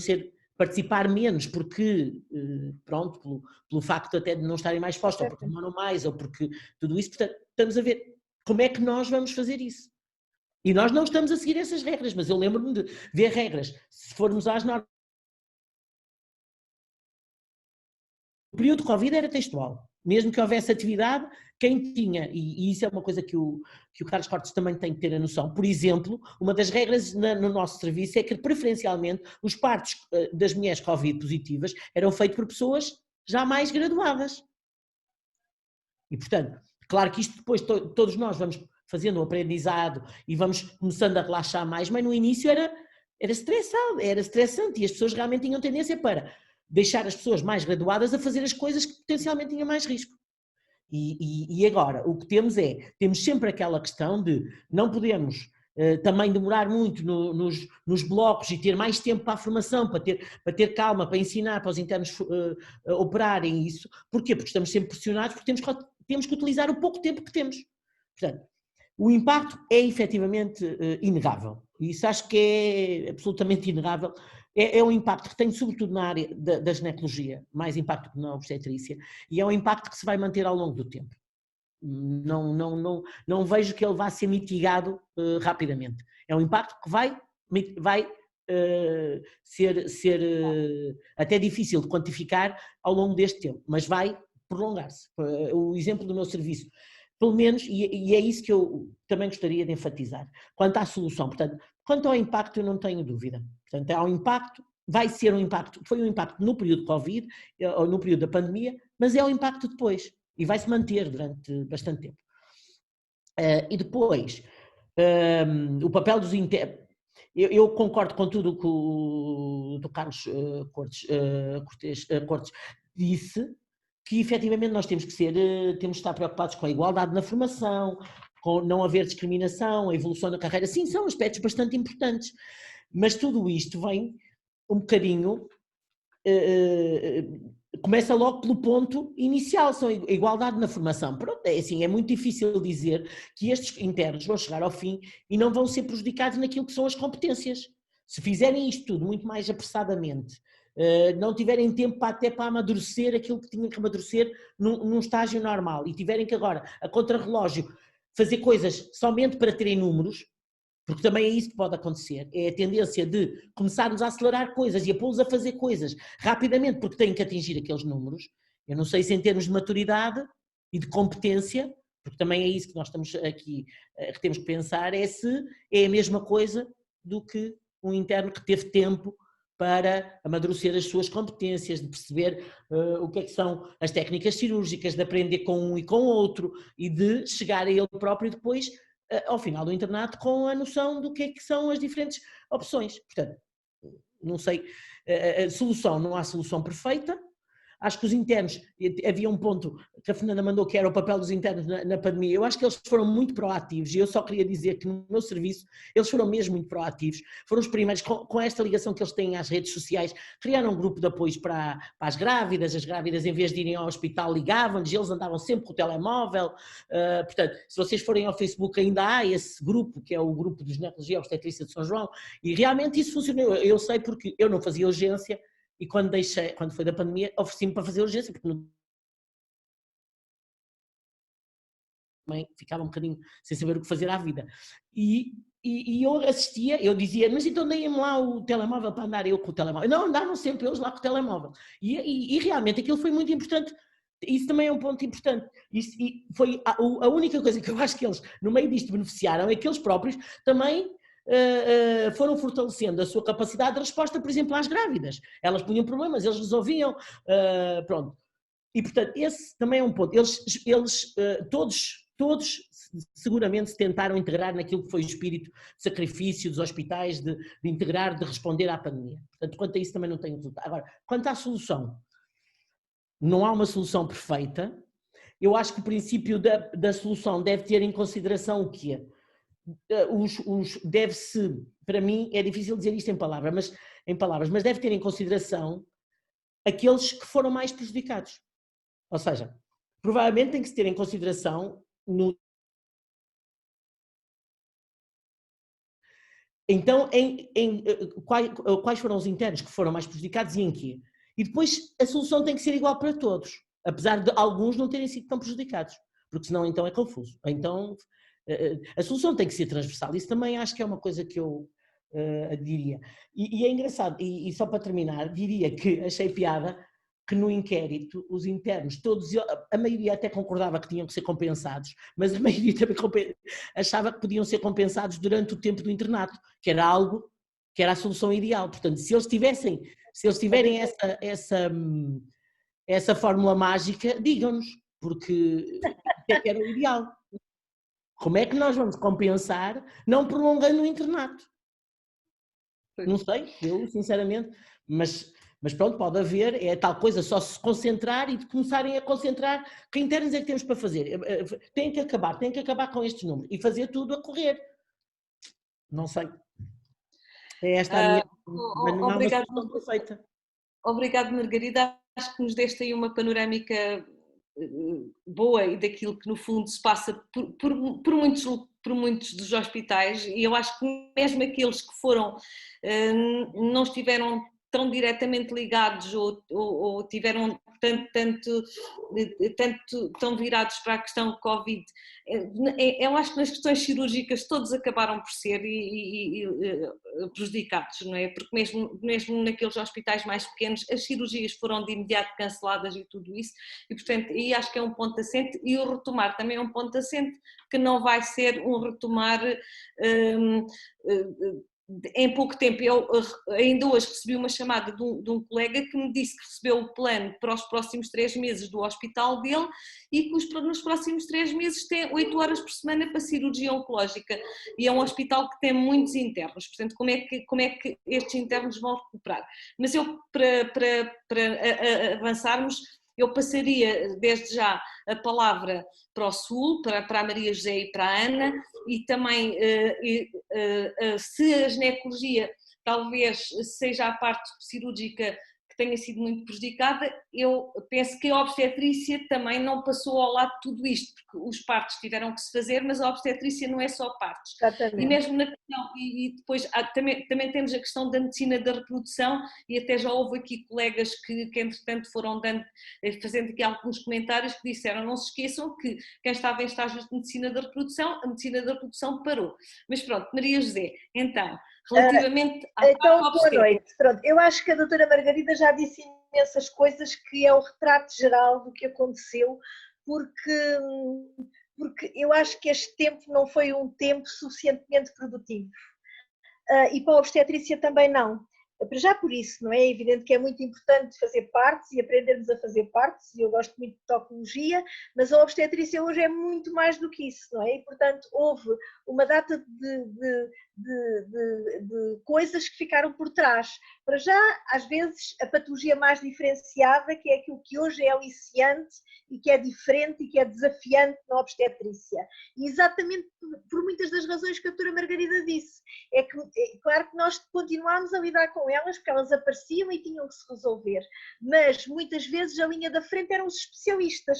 participar menos porque, pronto, pelo facto até de não estarem mais expostos, ou porque demoram mais, ou porque tudo isso, portanto, estamos a ver como é que nós vamos fazer isso. E nós não estamos a seguir essas regras, mas eu lembro-me de ver regras, se formos às normas. O período de Covid era textual, mesmo que houvesse atividade, quem tinha, e isso é uma coisa que o Carlos Cortes também tem que ter a noção, por exemplo, uma das regras no nosso serviço é que preferencialmente os partos das mulheres Covid positivas eram feitos por pessoas já mais graduadas. E portanto, claro que isto depois todos nós vamos fazendo o aprendizado e vamos começando a relaxar mais, mas no início era estressante e as pessoas realmente tinham tendência para deixar as pessoas mais graduadas a fazer as coisas que potencialmente tinham mais risco. E agora, o que temos sempre aquela questão de não podemos também demorar muito nos blocos e ter mais tempo para a formação, para ter calma, para ensinar, para os internos operarem isso. Porquê? Porque estamos sempre pressionados, porque temos que utilizar o pouco tempo que temos. Portanto, o impacto é efetivamente inegável. Isso acho que é absolutamente inegável. É um impacto que tem sobretudo na área da ginecologia, mais impacto que na obstetrícia, e é um impacto que se vai manter ao longo do tempo. Não vejo que ele vá ser mitigado rapidamente. É um impacto que vai ser até difícil de quantificar ao longo deste tempo, mas vai prolongar-se. O exemplo do meu serviço, pelo menos, e é isso que eu também gostaria de enfatizar, quanto à solução. Portanto, quanto ao impacto, eu não tenho dúvida. Portanto, há um impacto, vai ser um impacto, foi um impacto no período de Covid, ou no período da pandemia, mas é um impacto depois, e vai se manter durante bastante tempo. E depois, o papel dos internos, eu concordo com tudo o que o do Carlos Cortes disse, que efetivamente nós temos de estar preocupados com a igualdade na formação, com não haver discriminação, a evolução da carreira. Sim, são aspectos bastante importantes, mas tudo isto vem um bocadinho, começa logo pelo ponto inicial, são a igualdade na formação. Pronto, assim, é muito difícil dizer que estes internos vão chegar ao fim e não vão ser prejudicados naquilo que são as competências. Se fizerem isto tudo muito mais apressadamente, não tiverem tempo até para amadurecer aquilo que tinham que amadurecer num estágio normal e tiverem que agora, a contrarrelógio, fazer coisas somente para terem números, porque também é isso que pode acontecer, é a tendência de começarmos a acelerar coisas e a pô-los a fazer coisas rapidamente porque têm que atingir aqueles números. Eu não sei se em termos de maturidade e de competência, porque também é isso que nós estamos aqui, que temos que pensar, é se é a mesma coisa do que um interno que teve tempo para amadurecer as suas competências, de perceber o que é que são as técnicas cirúrgicas, de aprender com um e com o outro e de chegar a ele próprio depois, ao final do internato, com a noção do que é que são as diferentes opções. Portanto, não sei, solução, não há solução perfeita. Acho que os internos, havia um ponto que a Fernanda mandou que era o papel dos internos na pandemia, eu acho que eles foram muito proativos e eu só queria dizer que no meu serviço eles foram mesmo muito proativos, foram os primeiros, com esta ligação que eles têm às redes sociais, criaram um grupo de apoio para as grávidas em vez de irem ao hospital ligavam-lhes, eles andavam sempre com o telemóvel, portanto, se vocês forem ao Facebook ainda há esse grupo, que é o grupo de ginecologia obstetrícia de São João, e realmente isso funcionou, eu sei porque eu não fazia urgência, e quando foi da pandemia, ofereci-me para fazer urgência, porque também ficava um bocadinho sem saber o que fazer à vida. E eu assistia, eu dizia, mas então deem-me lá o telemóvel para andar eu com o telemóvel. Não, andavam sempre eles lá com o telemóvel. E realmente aquilo foi muito importante. Isso também é um ponto importante. E foi a única coisa que eu acho que eles, no meio disto, beneficiaram, é que eles próprios também foram fortalecendo a sua capacidade de resposta, por exemplo, às grávidas. Elas punham problemas, eles resolviam, pronto. E, portanto, esse também é um ponto. Eles todos seguramente se tentaram integrar naquilo que foi o espírito de sacrifício dos hospitais, de integrar, de responder à pandemia. Portanto, quanto a isso também não tenho resultado. Agora, quanto à solução, não há uma solução perfeita. Eu acho que o princípio da solução deve ter em consideração o quê? Deve-se, para mim é difícil dizer isto em palavras, mas deve ter em consideração aqueles que foram mais prejudicados. Ou seja, provavelmente tem que se ter em consideração então quais foram os internos que foram mais prejudicados e em quê? E depois a solução tem que ser igual para todos, apesar de alguns não terem sido tão prejudicados, porque senão então é confuso. Então a solução tem que ser transversal, isso também acho que é uma coisa que eu diria. E é engraçado, e só para terminar, diria que achei piada que no inquérito os internos, todos, a maioria até concordava que tinham que ser compensados, mas a maioria também achava que podiam ser compensados durante o tempo do internato, que era algo, que era a solução ideal. Portanto, se eles tiverem essa fórmula mágica, digam-nos, porque é que era o ideal. Como é que nós vamos compensar não prolongando o internato? Não sei, eu sinceramente, mas pronto, pode haver, é tal coisa, só se concentrar e de começarem a concentrar que internos é que temos para fazer. Tem que acabar com estes números e fazer tudo a correr. Não sei. É esta a minha... Mas não há uma solução perfeita. Obrigado, Margarida. Acho que nos deste aí uma panorâmica boa e daquilo que no fundo se passa por muitos dos hospitais, e eu acho que mesmo aqueles que foram, não estiveram tão diretamente ligados ou tiveram tão virados para a questão Covid, eu acho que nas questões cirúrgicas todos acabaram por ser prejudicados, não é? Porque mesmo naqueles hospitais mais pequenos as cirurgias foram de imediato canceladas e tudo isso, e portanto aí acho que é um ponto assente, e o retomar também é um ponto assente, que não vai ser um retomar em pouco tempo. Eu ainda hoje recebi uma chamada de um colega que me disse que recebeu o plano para os próximos 3 meses do hospital dele e que nos próximos 3 meses tem 8 horas por semana para cirurgia oncológica, e é um hospital que tem muitos internos, portanto como é que estes internos vão recuperar? Mas eu, para avançarmos, eu passaria desde já a palavra para o Sul, para a Maria José e para a Ana, e também se a ginecologia talvez seja a parte cirúrgica que tenha sido muito prejudicada, eu penso que a obstetrícia também não passou ao lado de tudo isto, porque os partos tiveram que se fazer, mas a obstetrícia não é só partos. Exatamente. E mesmo na questão, e depois também temos a questão da medicina da reprodução, e até já houve aqui colegas que entretanto foram fazendo aqui alguns comentários que disseram, não se esqueçam que quem estava em estágios de medicina da reprodução, a medicina da reprodução parou. Mas pronto, Maria José, então, relativamente à então, boa obstétrica. noite. Pronto, eu acho que a doutora Margarida já disse imensas coisas, que é o retrato geral do que aconteceu, porque eu acho que este tempo não foi um tempo suficientemente produtivo. E para a obstetrícia também não. Já por isso, não é? É evidente que é muito importante fazer partos e aprendermos a fazer partos, e eu gosto muito de tocologia, mas a obstetrícia hoje é muito mais do que isso, não é? E, portanto, houve uma data de coisas que ficaram por trás. Para já, às vezes, a patologia mais diferenciada, que é aquilo que hoje é aliciante e que é diferente e que é desafiante na obstetrícia. E exatamente por muitas das razões que a doutora Margarida disse. É claro que nós continuámos a lidar com elas, porque elas apareciam e tinham que se resolver, mas muitas vezes a linha da frente eram os especialistas,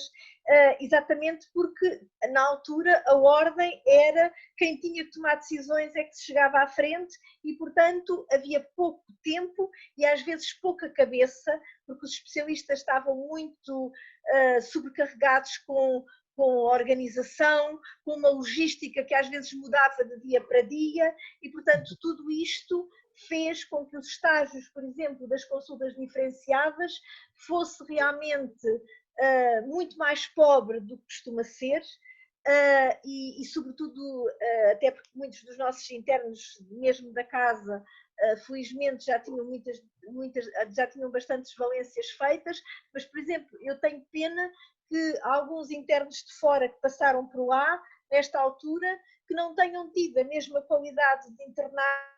exatamente porque na altura a ordem era quem tinha que tomar decisões é que se chegava à frente, e portanto havia pouco tempo e às vezes pouca cabeça, porque os especialistas estavam muito sobrecarregados com a organização, com uma logística que às vezes mudava de dia para dia, e portanto tudo isto fez com que os estágios, por exemplo, das consultas diferenciadas fosse realmente muito mais pobre do que costuma ser, e sobretudo, até porque muitos dos nossos internos, mesmo da casa, felizmente já tinham já tinham bastantes valências feitas, mas, por exemplo, eu tenho pena que alguns internos de fora que passaram por lá, nesta altura, que não tenham tido a mesma qualidade de internato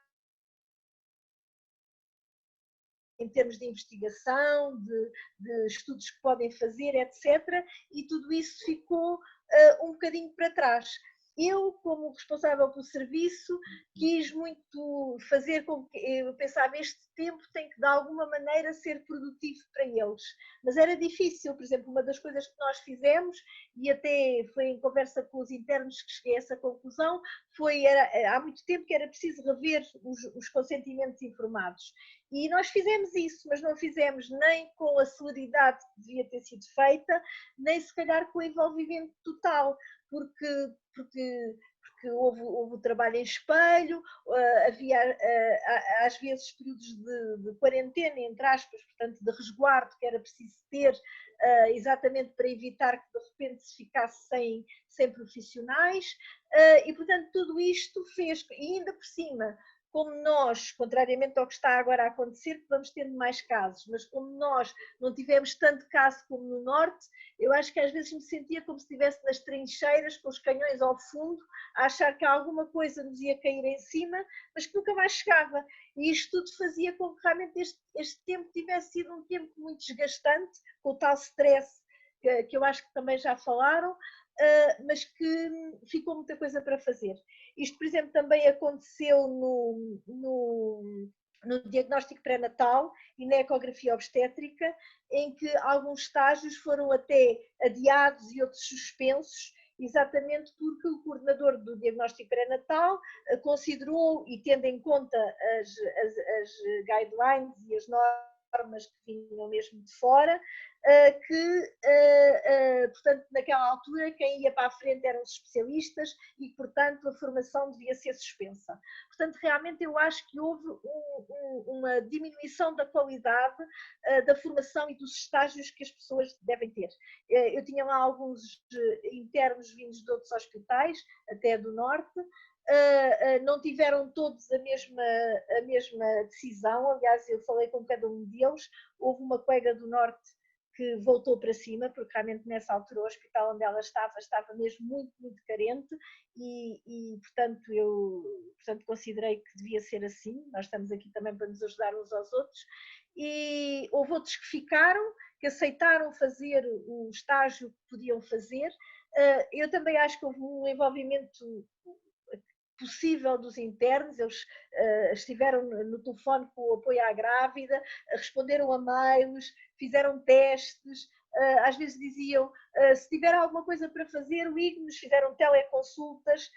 em termos de investigação, de estudos que podem fazer, etc. E tudo isso ficou um bocadinho para trás. Eu, como responsável pelo serviço, quis muito fazer com que, eu pensava, este tempo tem que de alguma maneira ser produtivo para eles. Mas era difícil. Por exemplo, uma das coisas que nós fizemos, e até foi em conversa com os internos que cheguei a essa conclusão, há muito tempo que era preciso rever os consentimentos informados. E nós fizemos isso, mas não fizemos nem com a celeridade que devia ter sido feita, nem se calhar com o envolvimento total, porque houve o trabalho em espelho, havia às vezes períodos de quarentena, entre aspas, portanto de resguardo que era preciso ter, exatamente para evitar que de repente se ficasse sem profissionais, e portanto tudo isto fez, e ainda por cima, como nós, contrariamente ao que está agora a acontecer, vamos tendo mais casos, mas como nós não tivemos tanto caso como no Norte, eu acho que às vezes me sentia como se estivesse nas trincheiras, com os canhões ao fundo, a achar que alguma coisa nos ia cair em cima, mas que nunca mais chegava. E isto tudo fazia com que realmente este tempo tivesse sido um tempo muito desgastante, com o tal stress que eu acho que também já falaram, mas que ficou muita coisa para fazer. Isto, por exemplo, também aconteceu no diagnóstico pré-natal e na ecografia obstétrica, em que alguns estágios foram até adiados e outros suspensos, exatamente porque o coordenador do diagnóstico pré-natal considerou, e tendo em conta as guidelines e as normas que vinham mesmo de fora, portanto, naquela altura quem ia para a frente eram os especialistas e, portanto, a formação devia ser suspensa. Portanto, realmente eu acho que houve uma diminuição da qualidade da formação e dos estágios que as pessoas devem ter. Eu tinha lá alguns internos vindos de outros hospitais, até do Norte, não tiveram todos a mesma decisão. Aliás, eu falei com cada um deles. Houve uma colega do Norte que voltou para cima, porque realmente nessa altura o hospital onde ela estava mesmo muito, muito carente e portanto, eu considerei que devia ser assim. Nós estamos aqui também para nos ajudar uns aos outros. E houve outros que ficaram, que aceitaram fazer o estágio que podiam fazer. Eu também acho que houve um envolvimento possível dos internos, eles estiveram no telefone com o apoio à grávida, responderam a mails, fizeram testes, às vezes diziam, se tiver alguma coisa para fazer, ligue-nos, fizeram teleconsultas,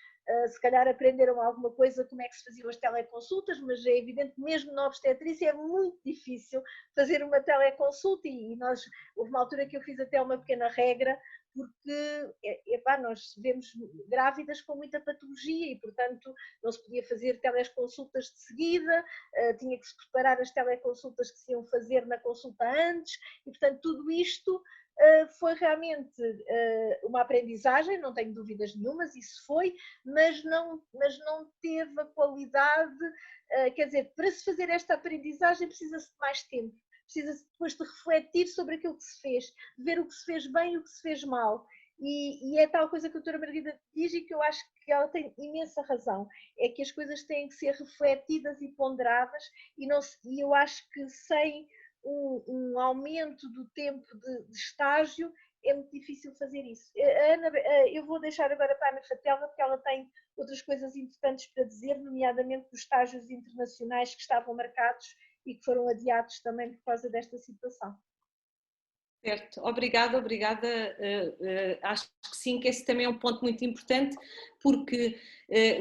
se calhar aprenderam alguma coisa como é que se faziam as teleconsultas, mas é evidente que mesmo na obstetrícia é muito difícil fazer uma teleconsulta e houve uma altura que eu fiz até uma pequena regra, porque nós vemos grávidas com muita patologia e, portanto, não se podia fazer teleconsultas de seguida, tinha que se preparar as teleconsultas que se iam fazer na consulta antes e, portanto, tudo isto foi realmente uma aprendizagem, não tenho dúvidas nenhumas, isso foi, mas não teve a qualidade, quer dizer, para se fazer esta aprendizagem precisa-se de mais tempo. Precisa-se depois de refletir sobre aquilo que se fez, de ver o que se fez bem e o que se fez mal. E é tal coisa que a doutora Margarida diz e que eu acho que ela tem imensa razão, é que as coisas têm que ser refletidas e ponderadas e eu acho que sem um aumento do tempo de estágio é muito difícil fazer isso. Ana, eu vou deixar agora para a Ana Fatela, porque ela tem outras coisas importantes para dizer, nomeadamente dos estágios internacionais que estavam marcados e que foram adiados também por causa desta situação. Certo, obrigada. Acho que sim, que esse também é um ponto muito importante, porque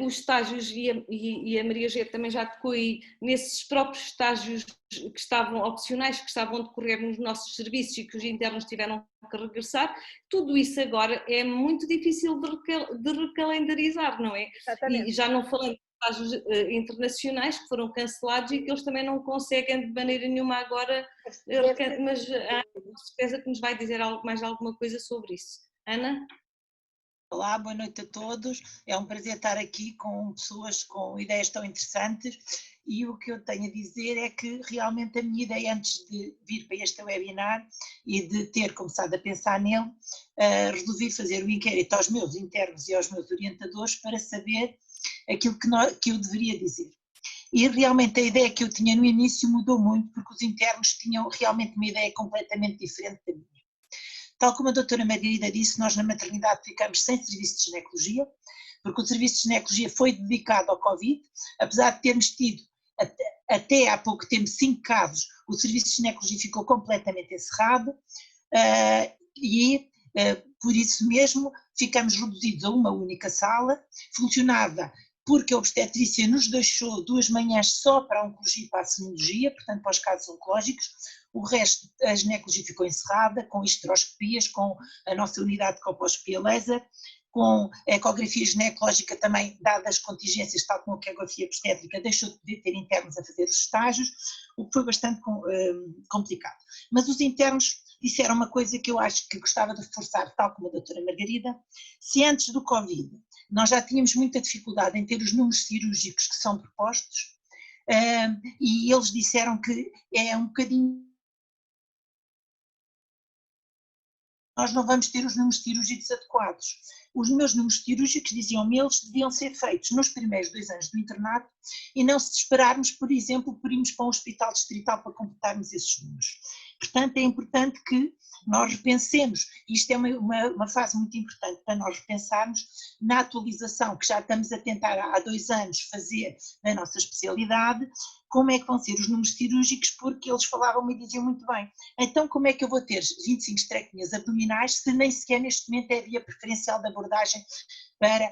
os estágios, e a Maria G também já tocou aí, nesses próprios estágios que estavam opcionais, que estavam a decorrer nos nossos serviços e que os internos tiveram que regressar, tudo isso agora é muito difícil de recalendarizar, não é? Exatamente. E já não falando estágios internacionais que foram cancelados e que eles também não conseguem de maneira nenhuma agora, mas há certeza que nos vai dizer mais alguma coisa sobre isso. Ana? Olá, boa noite a todos. É um prazer estar aqui com pessoas com ideias tão interessantes e o que eu tenho a dizer é que realmente a minha ideia antes de vir para este webinar e de ter começado a pensar nele, resolvi fazer um inquérito aos meus internos e aos meus orientadores para saber aquilo que eu deveria dizer. E realmente a ideia que eu tinha no início mudou muito porque os internos tinham realmente uma ideia completamente diferente da minha. Tal como a doutora Margarida disse, nós na maternidade ficamos sem serviço de ginecologia, porque o serviço de ginecologia foi dedicado ao Covid, apesar de termos tido até há pouco tempo 5 casos, o serviço de ginecologia ficou completamente encerrado e por isso mesmo ficamos reduzidos a uma única sala, funcionava porque a obstetrícia nos deixou 2 manhãs só para a oncologia e para a semiologia, portanto para os casos oncológicos, o resto, a ginecologia ficou encerrada, com histeroscopias, com a nossa unidade de colposcopia laser, com a ecografia ginecológica também, dadas as contingências, tal como a ecografia obstétrica, deixou de poder ter internos a fazer os estágios, o que foi bastante complicado. Mas os internos disseram uma coisa que eu acho que gostava de reforçar, tal como a doutora Margarida, se antes do Covid nós já tínhamos muita dificuldade em ter os números cirúrgicos que são propostos, e eles disseram que é um bocadinho. Nós não vamos ter os números cirúrgicos adequados. Os meus números cirúrgicos, diziam-me eles, deviam ser feitos nos primeiros 2 anos do internato e não se esperarmos, por exemplo, por irmos para um hospital distrital para completarmos esses números. Portanto, é importante que nós repensemos, isto é uma fase muito importante para nós repensarmos na atualização que já estamos a tentar há 2 anos fazer na nossa especialidade, como é que vão ser os números cirúrgicos, porque eles falavam e diziam muito bem, então como é que eu vou ter 25 esterectomias abdominais se nem sequer neste momento é a via preferencial de abordagem para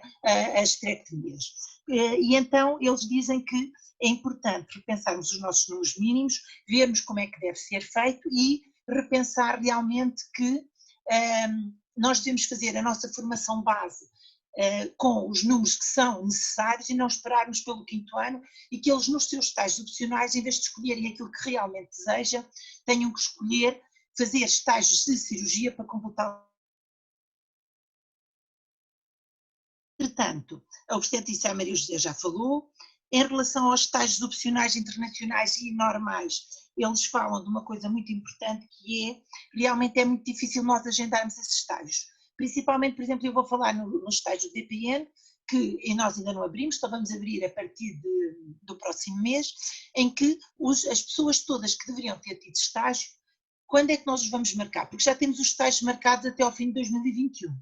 as esterectomias? E então eles dizem que é importante repensarmos os nossos números mínimos, vermos como é que deve ser feito e repensar realmente que nós devemos fazer a nossa formação base com os números que são necessários e não esperarmos pelo 5º ano e que eles nos seus estágios opcionais, em vez de escolherem aquilo que realmente desejam, tenham que escolher fazer estágios de cirurgia para completar. Entretanto, a obstetrícia Maria José já falou. Em relação aos estágios opcionais internacionais e normais, eles falam de uma coisa muito importante que é, realmente é muito difícil nós agendarmos esses estágios. Principalmente, por exemplo, eu vou falar no estágio de DPN, que nós ainda não abrimos, só vamos abrir a partir do próximo mês, em que as pessoas todas que deveriam ter tido estágio, quando é que nós os vamos marcar? Porque já temos os estágios marcados até ao fim de 2021.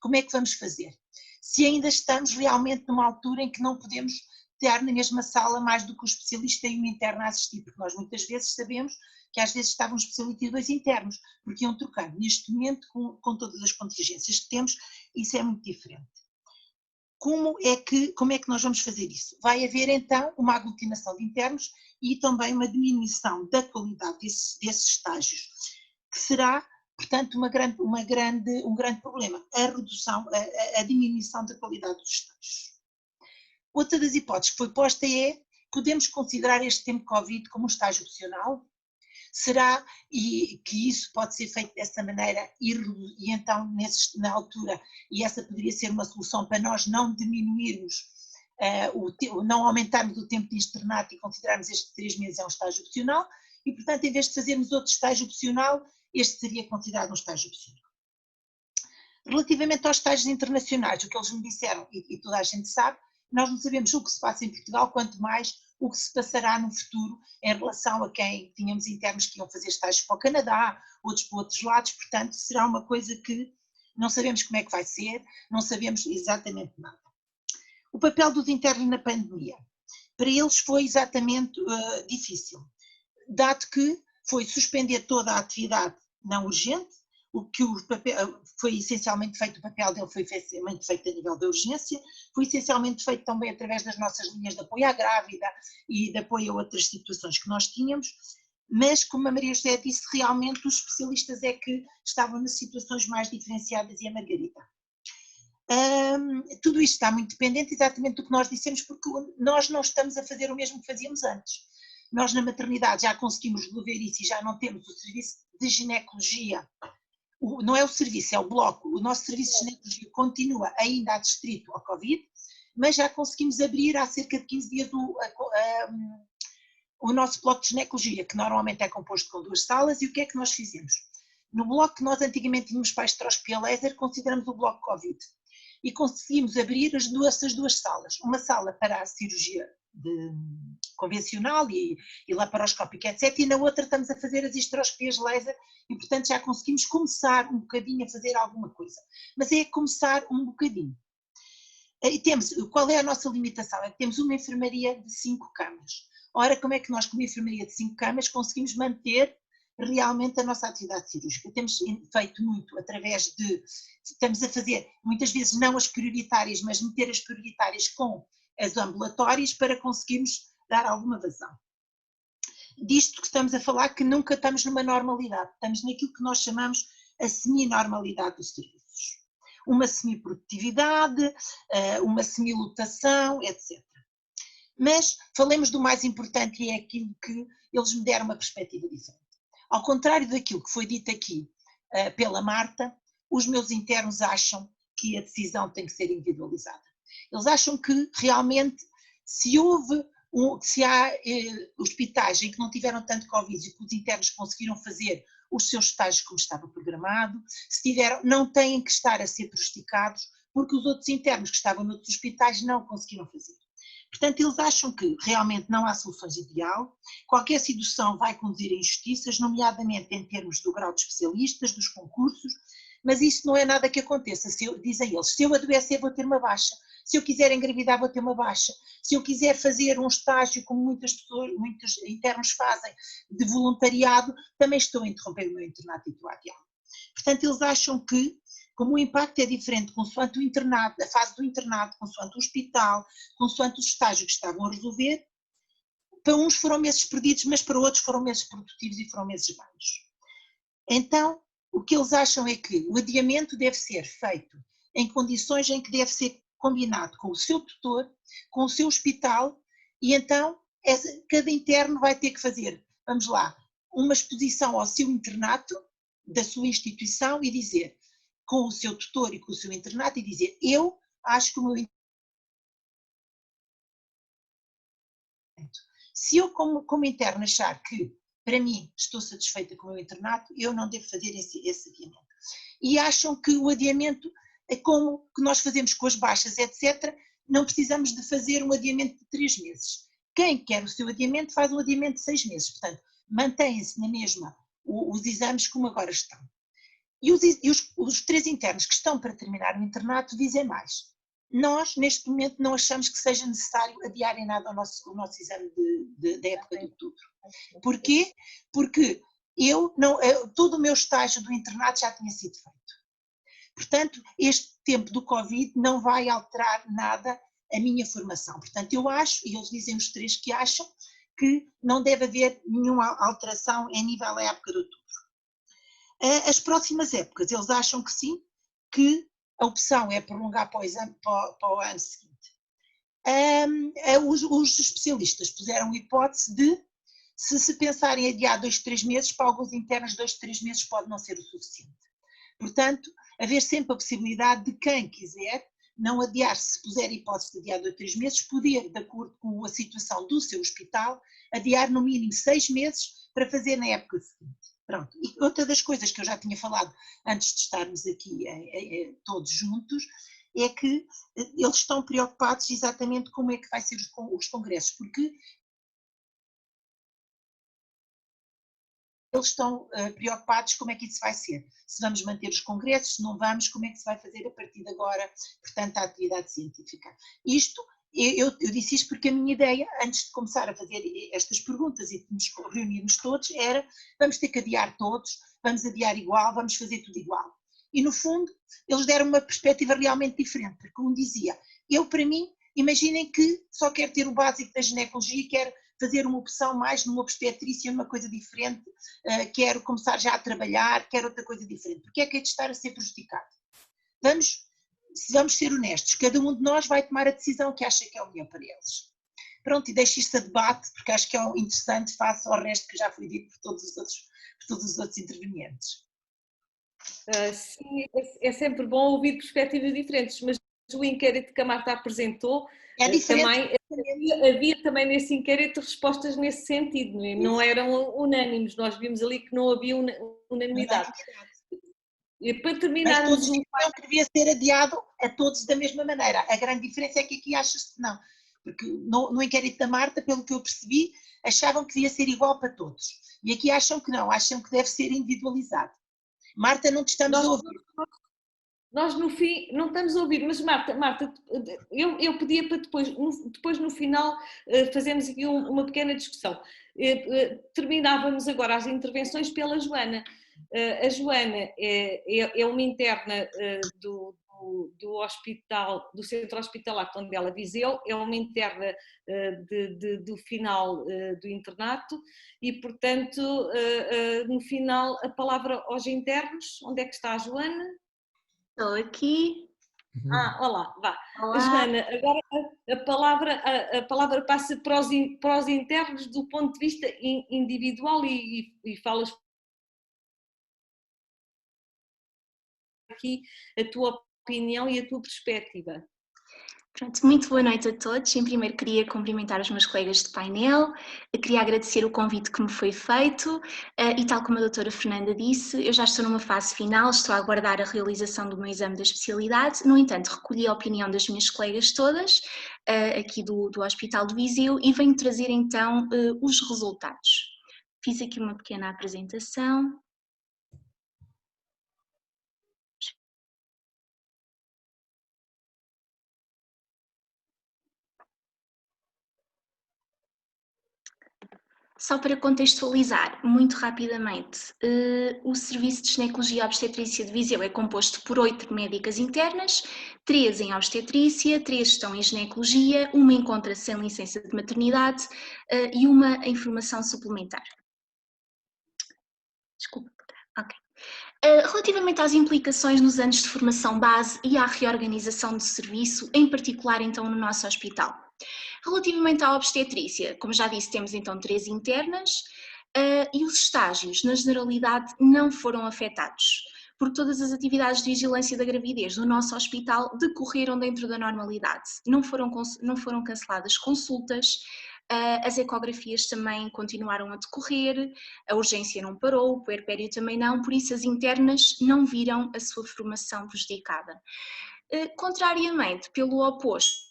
Como é que vamos fazer? Se ainda estamos realmente numa altura em que não podemos ter na mesma sala mais do que o especialista e o interno a assistir, porque nós muitas vezes sabemos que às vezes estavam um especialista e 2 internos, porque iam trocando. Neste momento, com todas as contingências que temos, isso é muito diferente. Como é que nós vamos fazer isso? Vai haver então uma aglutinação de internos e também uma diminuição da qualidade desses estágios, que será, portanto, um grande problema, a redução, a diminuição da qualidade dos estágios. Outra das hipóteses que foi posta é, podemos considerar este tempo Covid como um estágio opcional? Será que isso pode ser feito dessa maneira e então na altura, e essa poderia ser uma solução para nós não diminuirmos, não aumentarmos o tempo de internato e considerarmos estes 3 meses é um estágio opcional e portanto em vez de fazermos outro estágio opcional, este seria considerado um estágio opcional. Relativamente aos estágios internacionais, o que eles me disseram e toda a gente sabe, nós não sabemos o que se passa em Portugal, quanto mais o que se passará no futuro em relação a quem tínhamos internos que iam fazer estágios para o Canadá, outros para outros lados, portanto será uma coisa que não sabemos como é que vai ser, não sabemos exatamente nada. O papel dos internos na pandemia, para eles foi exatamente difícil, dado que foi suspender toda a atividade não urgente, o que foi essencialmente feito, o papel dele foi essencialmente feito a nível da urgência, foi essencialmente feito também através das nossas linhas de apoio à grávida e de apoio a outras situações que nós tínhamos, mas como a Maria José disse, realmente os especialistas é que estavam nas situações mais diferenciadas e a Margarida. Tudo isto está muito dependente exatamente do que nós dissemos, porque nós não estamos a fazer o mesmo que fazíamos antes. Nós na maternidade já conseguimos resolver isso e já não temos o serviço de ginecologia. Não é o serviço, é o bloco. O nosso serviço de ginecologia continua ainda adstrito ao Covid, mas já conseguimos abrir há cerca de 15 dias o nosso bloco de ginecologia, que normalmente é composto com 2 salas, e o que é que nós fizemos? No bloco que nós antigamente tínhamos para a histeroscopia laser, consideramos o bloco Covid. E conseguimos abrir essas 2 salas. Uma sala para a cirurgia convencional e laparoscópica, etc. E na outra estamos a fazer as histeroscopias laser e, portanto, já conseguimos começar um bocadinho a fazer alguma coisa. Mas é começar um bocadinho. E qual é a nossa limitação? É que temos uma enfermaria de 5 camas. Ora, como é que nós, com uma enfermaria de 5 camas, conseguimos manter realmente a nossa atividade cirúrgica? Temos feito muito através estamos a fazer, muitas vezes não as prioritárias, mas meter as prioritárias com as ambulatórias para conseguirmos dar alguma vazão. Disto que estamos a falar que nunca estamos numa normalidade, estamos naquilo que nós chamamos a semi-normalidade dos serviços. Uma semi-produtividade, uma semi-lotação, etc. Mas falemos do mais importante e é aquilo que eles me deram uma perspectiva diferente. Ao contrário daquilo que foi dito aqui pela Marta, os meus internos acham que a decisão tem que ser individualizada. Eles acham que realmente, se houve se há hospitais em que não tiveram tanto Covid e que os internos conseguiram fazer os seus estágios como estava programado, se tiveram, não têm que estar a ser prejudicados porque os outros internos que estavam noutros hospitais não conseguiram fazer. Portanto, eles acham que realmente não há soluções ideal, qualquer situação vai conduzir a injustiças, nomeadamente em termos do grau de especialistas, dos concursos, mas isso não é nada que aconteça. Dizem eles, se eu adoecer vou ter uma baixa, se eu quiser engravidar vou ter uma baixa, se eu quiser fazer um estágio como muitos internos fazem, de voluntariado, também estou a interromper o meu internato e estou a adiá-lo. Portanto, eles acham que, como o impacto é diferente consoante o internato, a fase do internato, consoante o hospital, consoante os estágios que estavam a resolver, para uns foram meses perdidos, mas para outros foram meses produtivos e foram meses ganhos. Então, o que eles acham é que o adiamento deve ser feito em condições em que deve ser combinado com o seu tutor, com o seu hospital, e então cada interno vai ter que fazer, vamos lá, uma exposição ao seu internato, da sua instituição, e dizer, com o seu tutor e com o seu internato, e dizer, eu acho que o meu internato, se eu como interno achar que, para mim, estou satisfeita com o meu internato, eu não devo fazer esse adiamento. E acham que o adiamento é como que nós fazemos com as baixas, etc., não precisamos de fazer um adiamento de 3 meses. Quem quer o seu adiamento faz um adiamento de 6 meses, portanto, mantém-se na mesma os exames como agora estão. E os 3 internos que estão para terminar o internato dizem mais. Nós, neste momento, não achamos que seja necessário adiar em nada o nosso exame da época de outubro. Porquê? Porque todo o meu estágio do internato já tinha sido feito. Portanto, este tempo do Covid não vai alterar nada a minha formação. Portanto, eu acho, e eles dizem os 3 que acham, que não deve haver nenhuma alteração em nível à época de outubro. As próximas épocas, eles acham que sim, que a opção é prolongar para o ano seguinte. Os especialistas puseram a hipótese de, se pensarem em adiar 2, 3 meses, para alguns internos 2, 3 meses pode não ser o suficiente. Portanto, haver sempre a possibilidade de quem quiser não adiar, se puser a hipótese de adiar 2, 3 meses, poder, de acordo com a situação do seu hospital, adiar no mínimo 6 meses para fazer na época seguinte. Pronto. E outra das coisas que eu já tinha falado antes de estarmos aqui todos juntos, é que eles estão preocupados exatamente como é que vai ser os congressos, porque eles estão preocupados como é que isso vai ser, se vamos manter os congressos, se não vamos, como é que se vai fazer a partir de agora, portanto, a atividade científica. Isto, eu disse isto porque a minha ideia, antes de começar a fazer estas perguntas e de nos reunirmos todos, era, vamos ter que adiar todos, vamos adiar igual, vamos fazer tudo igual. E no fundo, eles deram uma perspectiva realmente diferente, porque um dizia, eu para mim, imaginem que só quero ter o básico da ginecologia e quero fazer uma opção mais numa obstetrícia, numa coisa diferente, quero começar já a trabalhar, quero outra coisa diferente. Porque é que é de estar a ser prejudicado? Vamos ser honestos, cada um de nós vai tomar a decisão que acha que é o melhor para eles. Pronto, e deixo isto a debate, porque acho que é interessante face ao resto que já foi dito por todos os outros intervenientes. Sim, é sempre bom ouvir perspectivas diferentes, mas o inquérito que a Marta apresentou, também, havia também nesse inquérito respostas nesse sentido, não é? Não eram unânimes, nós vimos ali que não havia unanimidade. E para terminarmos... Mas todos diziam que devia ser adiado a todos da mesma maneira. A grande diferença é que aqui achas que não. Porque no inquérito da Marta, pelo que eu percebi, achavam que devia ser igual para todos. E aqui acham que não, acham que deve ser individualizado. Marta, não te estamos a ouvir. Nós no fim não estamos a ouvir, mas Marta, eu pedia para depois no final fazermos aqui uma pequena discussão. Terminávamos agora as intervenções pela Joana. A Joana é uma interna do hospital, do centro hospitalar Tondela Viseu, é uma interna do final do internato e, portanto, no final a palavra aos internos. Onde é que está a Joana? Estou aqui. Olá, vá. Olá. Joana, agora a palavra passa para os internos do ponto de vista individual e falas aqui a tua opinião e a tua perspectiva. Pronto, muito boa noite a todos. Em primeiro queria cumprimentar os meus colegas de painel, queria agradecer o convite que me foi feito e tal como a doutora Fernanda disse, eu já estou numa fase final, estou a aguardar a realização do meu exame da especialidade, no entanto recolhi a opinião das minhas colegas todas, aqui do Hospital de Viseu, e venho trazer então os resultados. Fiz aqui uma pequena apresentação. Só para contextualizar, muito rapidamente, o Serviço de Ginecologia e Obstetrícia de Viseu é composto por 8 médicas internas, 3 em obstetrícia, 3 estão em ginecologia, uma encontra-se em licença de maternidade e uma em formação suplementar. Desculpa, ok. Relativamente às implicações nos anos de formação base e à reorganização do serviço, em particular então no nosso hospital. Relativamente à obstetrícia, como já disse, temos então 3 internas e os estágios, na generalidade, não foram afetados, porque todas as atividades de vigilância da gravidez no nosso hospital decorreram dentro da normalidade. Não foram canceladas consultas, as ecografias também continuaram a decorrer, a urgência não parou, o puerpério também não, por isso as internas não viram a sua formação prejudicada. Contrariamente, pelo oposto,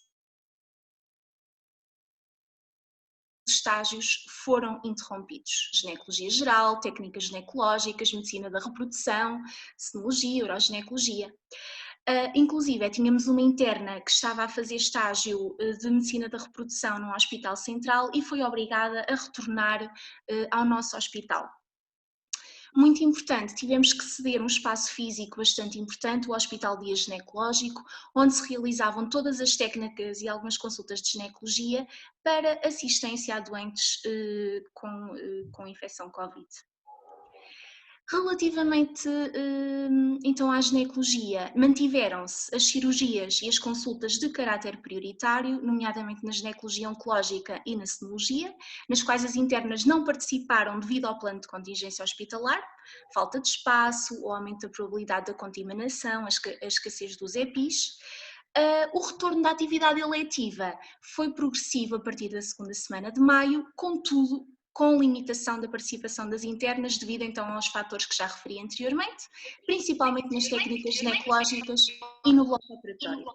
os estágios foram interrompidos. Ginecologia geral, técnicas ginecológicas, medicina da reprodução, cenologia, uroginecologia. Inclusive, tínhamos uma interna que estava a fazer estágio de medicina da reprodução no Hospital Central e foi obrigada a retornar ao nosso hospital. Muito importante, tivemos que ceder um espaço físico bastante importante, o Hospital Dia Ginecológico, onde se realizavam todas as técnicas e algumas consultas de ginecologia para assistência a doentes com infecção Covid. Relativamente então à ginecologia, mantiveram-se as cirurgias e as consultas de caráter prioritário, nomeadamente na ginecologia oncológica e na cenologia, nas quais as internas não participaram devido ao plano de contingência hospitalar, falta de espaço, o aumento da probabilidade da contaminação, a escassez dos EPIs. O retorno da atividade eletiva foi progressivo a partir da segunda semana de maio, contudo, com limitação da participação das internas devido então aos fatores que já referi anteriormente, principalmente nas técnicas ginecológicas e no bloco operatório.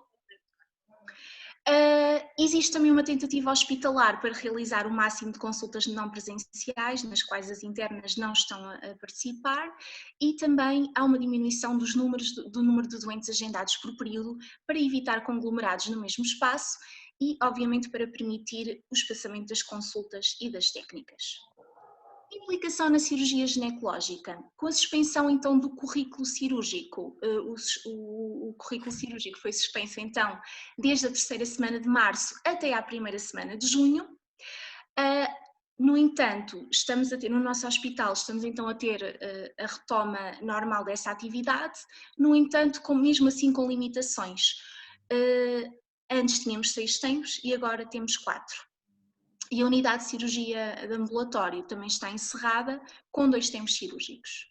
Existe também uma tentativa hospitalar para realizar o máximo de consultas não presenciais, nas quais as internas não estão a participar, e também há uma diminuição do número de doentes agendados por período para evitar conglomerados no mesmo espaço e, obviamente, para permitir o espaçamento das consultas e das técnicas. Implicação na cirurgia ginecológica. Com a suspensão então do currículo cirúrgico, o currículo cirúrgico foi suspenso então desde a 3ª semana de março até à 1ª semana de junho. No entanto, no nosso hospital estamos então a ter a retoma normal dessa atividade, no entanto, mesmo assim com limitações. Antes tínhamos 6 tempos e agora temos 4. E a unidade de cirurgia de ambulatório também está encerrada, com 2 tempos cirúrgicos.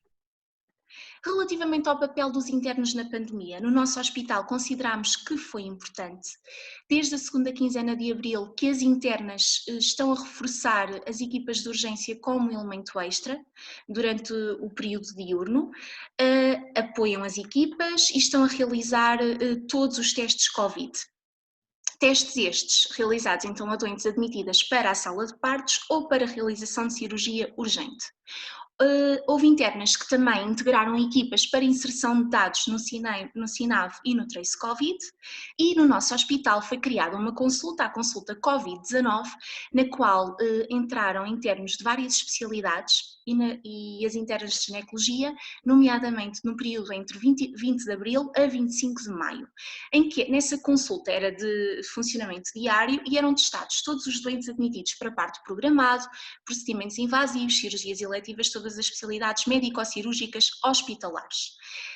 Relativamente ao papel dos internos na pandemia, no nosso hospital consideramos que foi importante, desde a segunda quinzena de abril, que as internas estão a reforçar as equipas de urgência como elemento extra durante o período diurno, apoiam as equipas e estão a realizar todos os testes Covid. Testes estes realizados então a doentes admitidas para a sala de partos ou para a realização de cirurgia urgente. Houve internas que também integraram equipas para inserção de dados no SINAV e no Trace Covid, e no nosso hospital foi criada uma consulta, a consulta Covid-19, na qual entraram internos de várias especialidades e as internas de ginecologia, nomeadamente no período entre 20 de abril a 25 de maio, em que nessa consulta era de funcionamento diário e eram testados todos os doentes admitidos para parto programado, procedimentos invasivos, cirurgias eletivas, todas as especialidades médico-cirúrgicas hospitalares.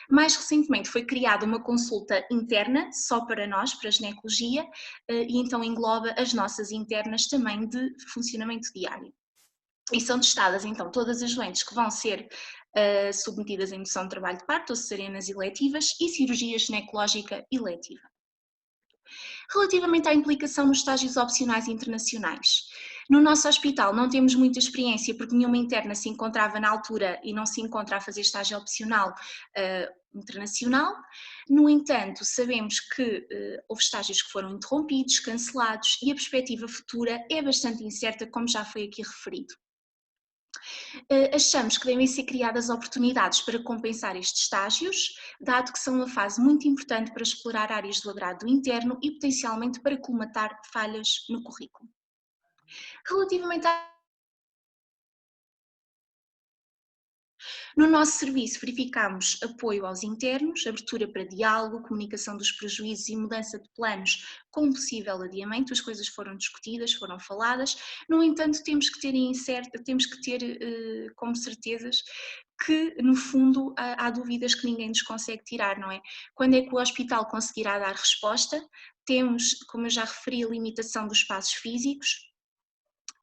Mais recentemente foi criada uma consulta interna, só para nós, para a ginecologia, e então engloba as nossas internas também de funcionamento diário. E são testadas então todas as doentes que vão ser submetidas à indução de trabalho de parto, ou cesarianas eletivas e cirurgia ginecológica eletiva. Relativamente à implicação nos estágios opcionais internacionais, no nosso hospital não temos muita experiência porque nenhuma interna se encontrava na altura e não se encontra a fazer estágio opcional internacional. No entanto, sabemos que houve estágios que foram interrompidos, cancelados e a perspectiva futura é bastante incerta, como já foi aqui referido. Achamos que devem ser criadas oportunidades para compensar estes estágios, dado que são uma fase muito importante para explorar áreas do agrado interno e potencialmente para colmatar falhas no currículo. Relativamente no nosso serviço verificamos apoio aos internos, abertura para diálogo, comunicação dos prejuízos e mudança de planos com possível adiamento. As coisas foram discutidas, foram faladas, no entanto temos que ter como certezas que no fundo há dúvidas que ninguém nos consegue tirar, não é? Quando é que o hospital conseguirá dar resposta? Temos, como eu já referi, a limitação dos espaços físicos,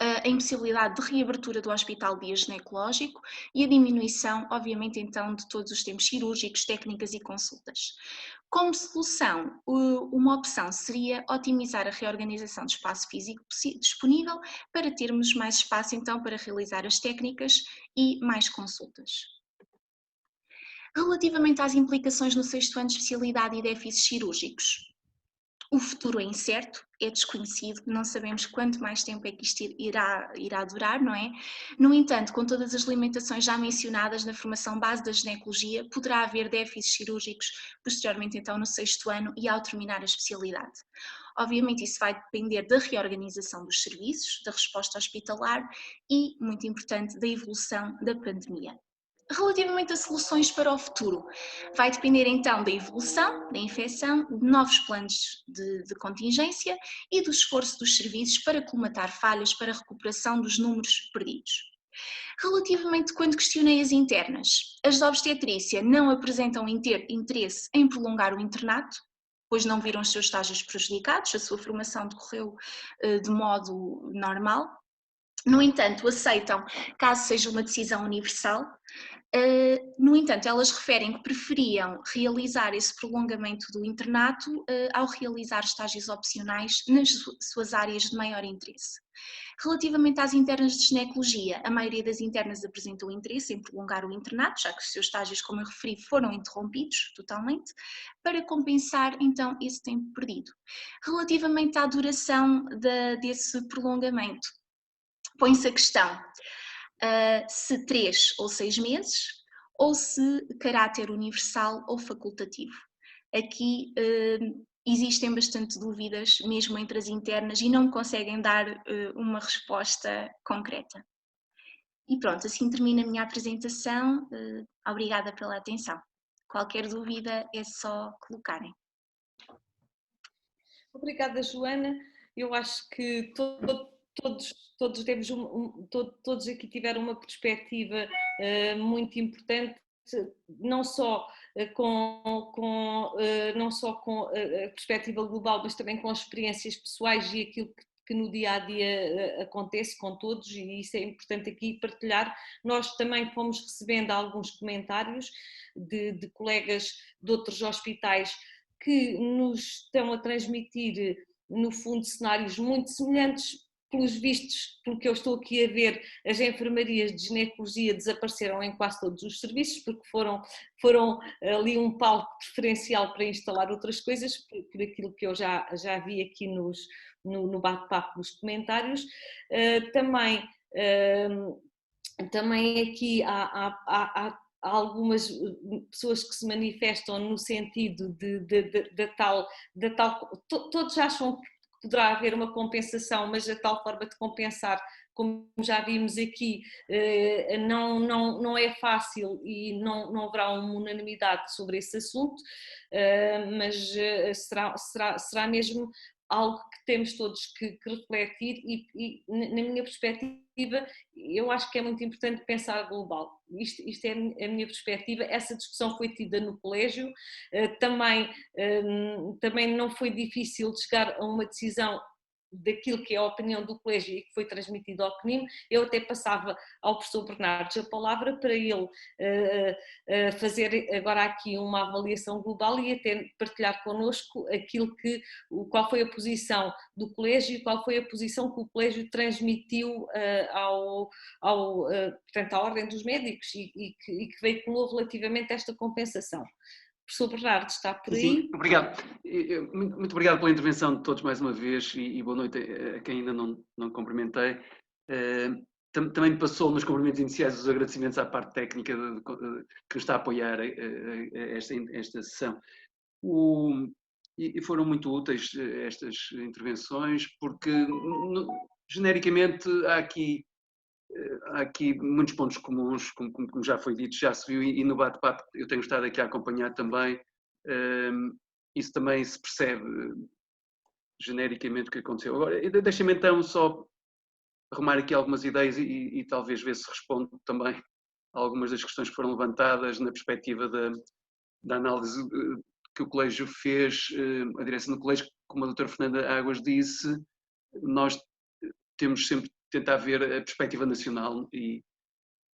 a impossibilidade de reabertura do hospital dia ginecológico e a diminuição, obviamente, então, de todos os tempos cirúrgicos, técnicas e consultas. Como solução, uma opção seria otimizar a reorganização do espaço físico disponível para termos mais espaço, então, para realizar as técnicas e mais consultas. Relativamente às implicações no 6º ano de especialidade e déficits cirúrgicos, o futuro é incerto, é desconhecido, não sabemos quanto mais tempo é que isto irá durar, não é? No entanto, com todas as limitações já mencionadas na formação base da ginecologia, poderá haver déficits cirúrgicos posteriormente então no 6º ano e ao terminar a especialidade. Obviamente isso vai depender da reorganização dos serviços, da resposta hospitalar e, muito importante, da evolução da pandemia. Relativamente a soluções para o futuro, vai depender então da evolução, da infecção, de novos planos de contingência e do esforço dos serviços para colmatar falhas para a recuperação dos números perdidos. Relativamente quando questionei as internas, as de obstetrícia não apresentam interesse em prolongar o internato, pois não viram os seus estágios prejudicados, a sua formação decorreu de modo normal. No entanto, aceitam caso seja uma decisão universal. No entanto, elas referem que preferiam realizar esse prolongamento do internato ao realizar estágios opcionais nas suas áreas de maior interesse. Relativamente às internas de ginecologia, a maioria das internas apresentou interesse em prolongar o internato, já que os seus estágios, como eu referi, foram interrompidos totalmente, para compensar então esse tempo perdido. Relativamente à duração desse prolongamento, põe-se a questão se 3 ou 6 meses ou se caráter universal ou facultativo. Aqui existem bastante dúvidas mesmo entre as internas e não conseguem dar uma resposta concreta. E pronto, assim termina a minha apresentação. Obrigada pela atenção. Qualquer dúvida é só colocarem. Obrigada, Joana. Eu acho que todos aqui tiveram uma perspectiva muito importante, não só com a perspectiva global, mas também com as experiências pessoais e aquilo que no dia-a-dia acontece com todos, e isso é importante aqui partilhar. Nós também fomos recebendo alguns comentários de colegas de outros hospitais que nos estão a transmitir, no fundo, cenários muito semelhantes. Pelos vistos, pelo que eu estou aqui a ver, as enfermarias de ginecologia desapareceram em quase todos os serviços, porque foram ali um palco preferencial para instalar outras coisas, por aquilo que eu já vi aqui no bate-papo, nos comentários. Também aqui há algumas pessoas que se manifestam no sentido da tal, todos acham que poderá haver uma compensação, mas a tal forma de compensar, como já vimos aqui, não é fácil e não haverá uma unanimidade sobre esse assunto, mas será mesmo algo que temos todos que refletir e, na minha perspectiva, eu acho que é muito importante pensar global. Isto é a minha perspectiva. Essa discussão foi tida no colégio, também não foi difícil chegar a uma decisão daquilo que é a opinião do colégio e que foi transmitido ao CNIM, eu até passava ao professor Bernardes a palavra para ele fazer agora aqui uma avaliação global e até partilhar connosco qual foi a posição do colégio e qual foi a posição que o colégio transmitiu portanto, à Ordem dos Médicos e que veiculou relativamente a esta compensação. Professor Bernardo, está por aí? Sim, obrigado. Muito obrigado pela intervenção de todos mais uma vez e boa noite a quem ainda não cumprimentei. Também me passou nos cumprimentos iniciais os agradecimentos à parte técnica que nos está a apoiar esta sessão. E foram muito úteis estas intervenções porque, genericamente, há aqui muitos pontos comuns, como já foi dito, já se viu, e no bate-papo eu tenho estado aqui a acompanhar também, isso também se percebe genericamente o que aconteceu. Agora, deixem-me então só arrumar aqui algumas ideias e talvez ver se respondo também a algumas das questões que foram levantadas na perspectiva da análise que o colégio fez, a direção do colégio, como a doutora Fernanda Águas disse, nós temos sempre de tentar ver a perspectiva nacional e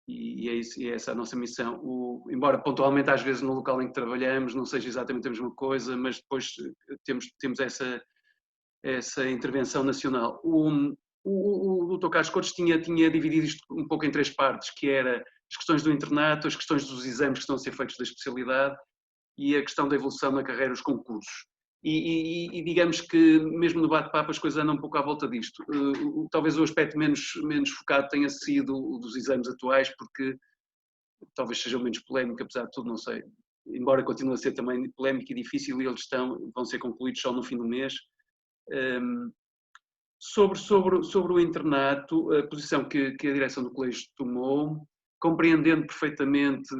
é isso, e é essa a nossa missão. Embora pontualmente às vezes no local em que trabalhamos não seja exatamente a mesma coisa, mas depois temos essa intervenção nacional. O Dr. Carlos Coutos tinha dividido isto um pouco em três partes, que era as questões do internato, as questões dos exames que estão a ser feitos da especialidade e a questão da evolução na carreira, os concursos. E digamos que mesmo no bate-papo as coisas andam um pouco à volta disto. Talvez o aspecto menos focado tenha sido o dos exames atuais, porque talvez seja o menos polémico, apesar de tudo, não sei. Embora continue a ser também polémico e difícil, e eles vão ser concluídos só no fim do mês. Sobre o internato, a posição que a direção do colégio tomou, compreendendo perfeitamente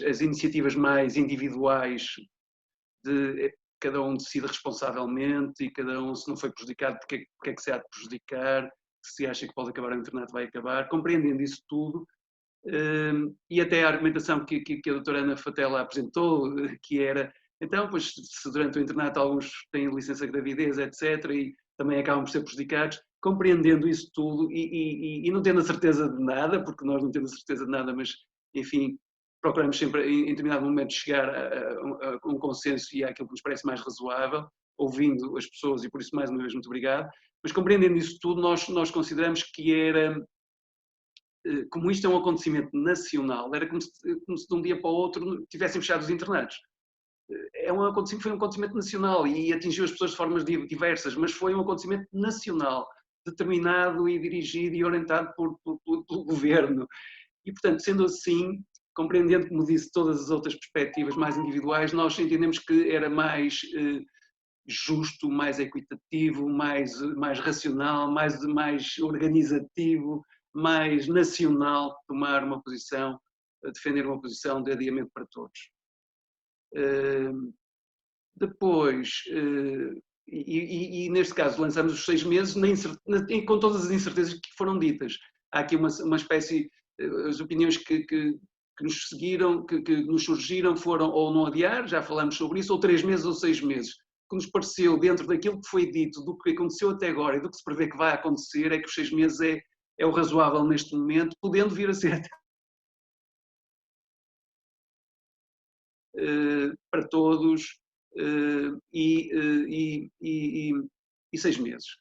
as iniciativas mais individuais de cada um decide responsavelmente e cada um, se não foi prejudicado, porque é que se há de prejudicar, se acha que pode acabar o internato, vai acabar, compreendendo isso tudo, e até a argumentação que a doutora Ana Fatela apresentou, que era, então, pois, se durante o internato alguns têm licença de gravidez, etc., e também acabam por ser prejudicados, compreendendo isso tudo e não tendo a certeza de nada, porque nós não temos a certeza de nada, mas, enfim, procuramos sempre, em determinado momento, chegar a um consenso e àquilo que nos parece mais razoável, ouvindo as pessoas, e por isso, mais uma vez, muito obrigado. Mas, compreendendo isso tudo, nós consideramos que era, como isto é um acontecimento nacional, era como se de um dia para o outro tivessem fechado os internatos. Foi um acontecimento nacional e atingiu as pessoas de formas diversas, mas foi um acontecimento nacional, determinado e dirigido e orientado pelo governo. E, portanto, sendo assim, compreendendo, como disse, todas as outras perspectivas mais individuais, nós entendemos que era mais justo, mais equitativo, mais racional, mais organizativo, mais nacional tomar uma posição, defender uma posição de adiamento para todos. Depois, neste caso, lançamos os 6 meses com todas as incertezas que foram ditas. Há aqui uma espécie, as opiniões que nos seguiram, que nos surgiram foram ou não adiar, já falamos sobre isso, ou 3 meses ou 6 meses. O que nos pareceu, dentro daquilo que foi dito, do que aconteceu até agora e do que se prevê que vai acontecer, é que os 6 meses é o razoável neste momento, podendo vir a ser até para todos e 6 meses.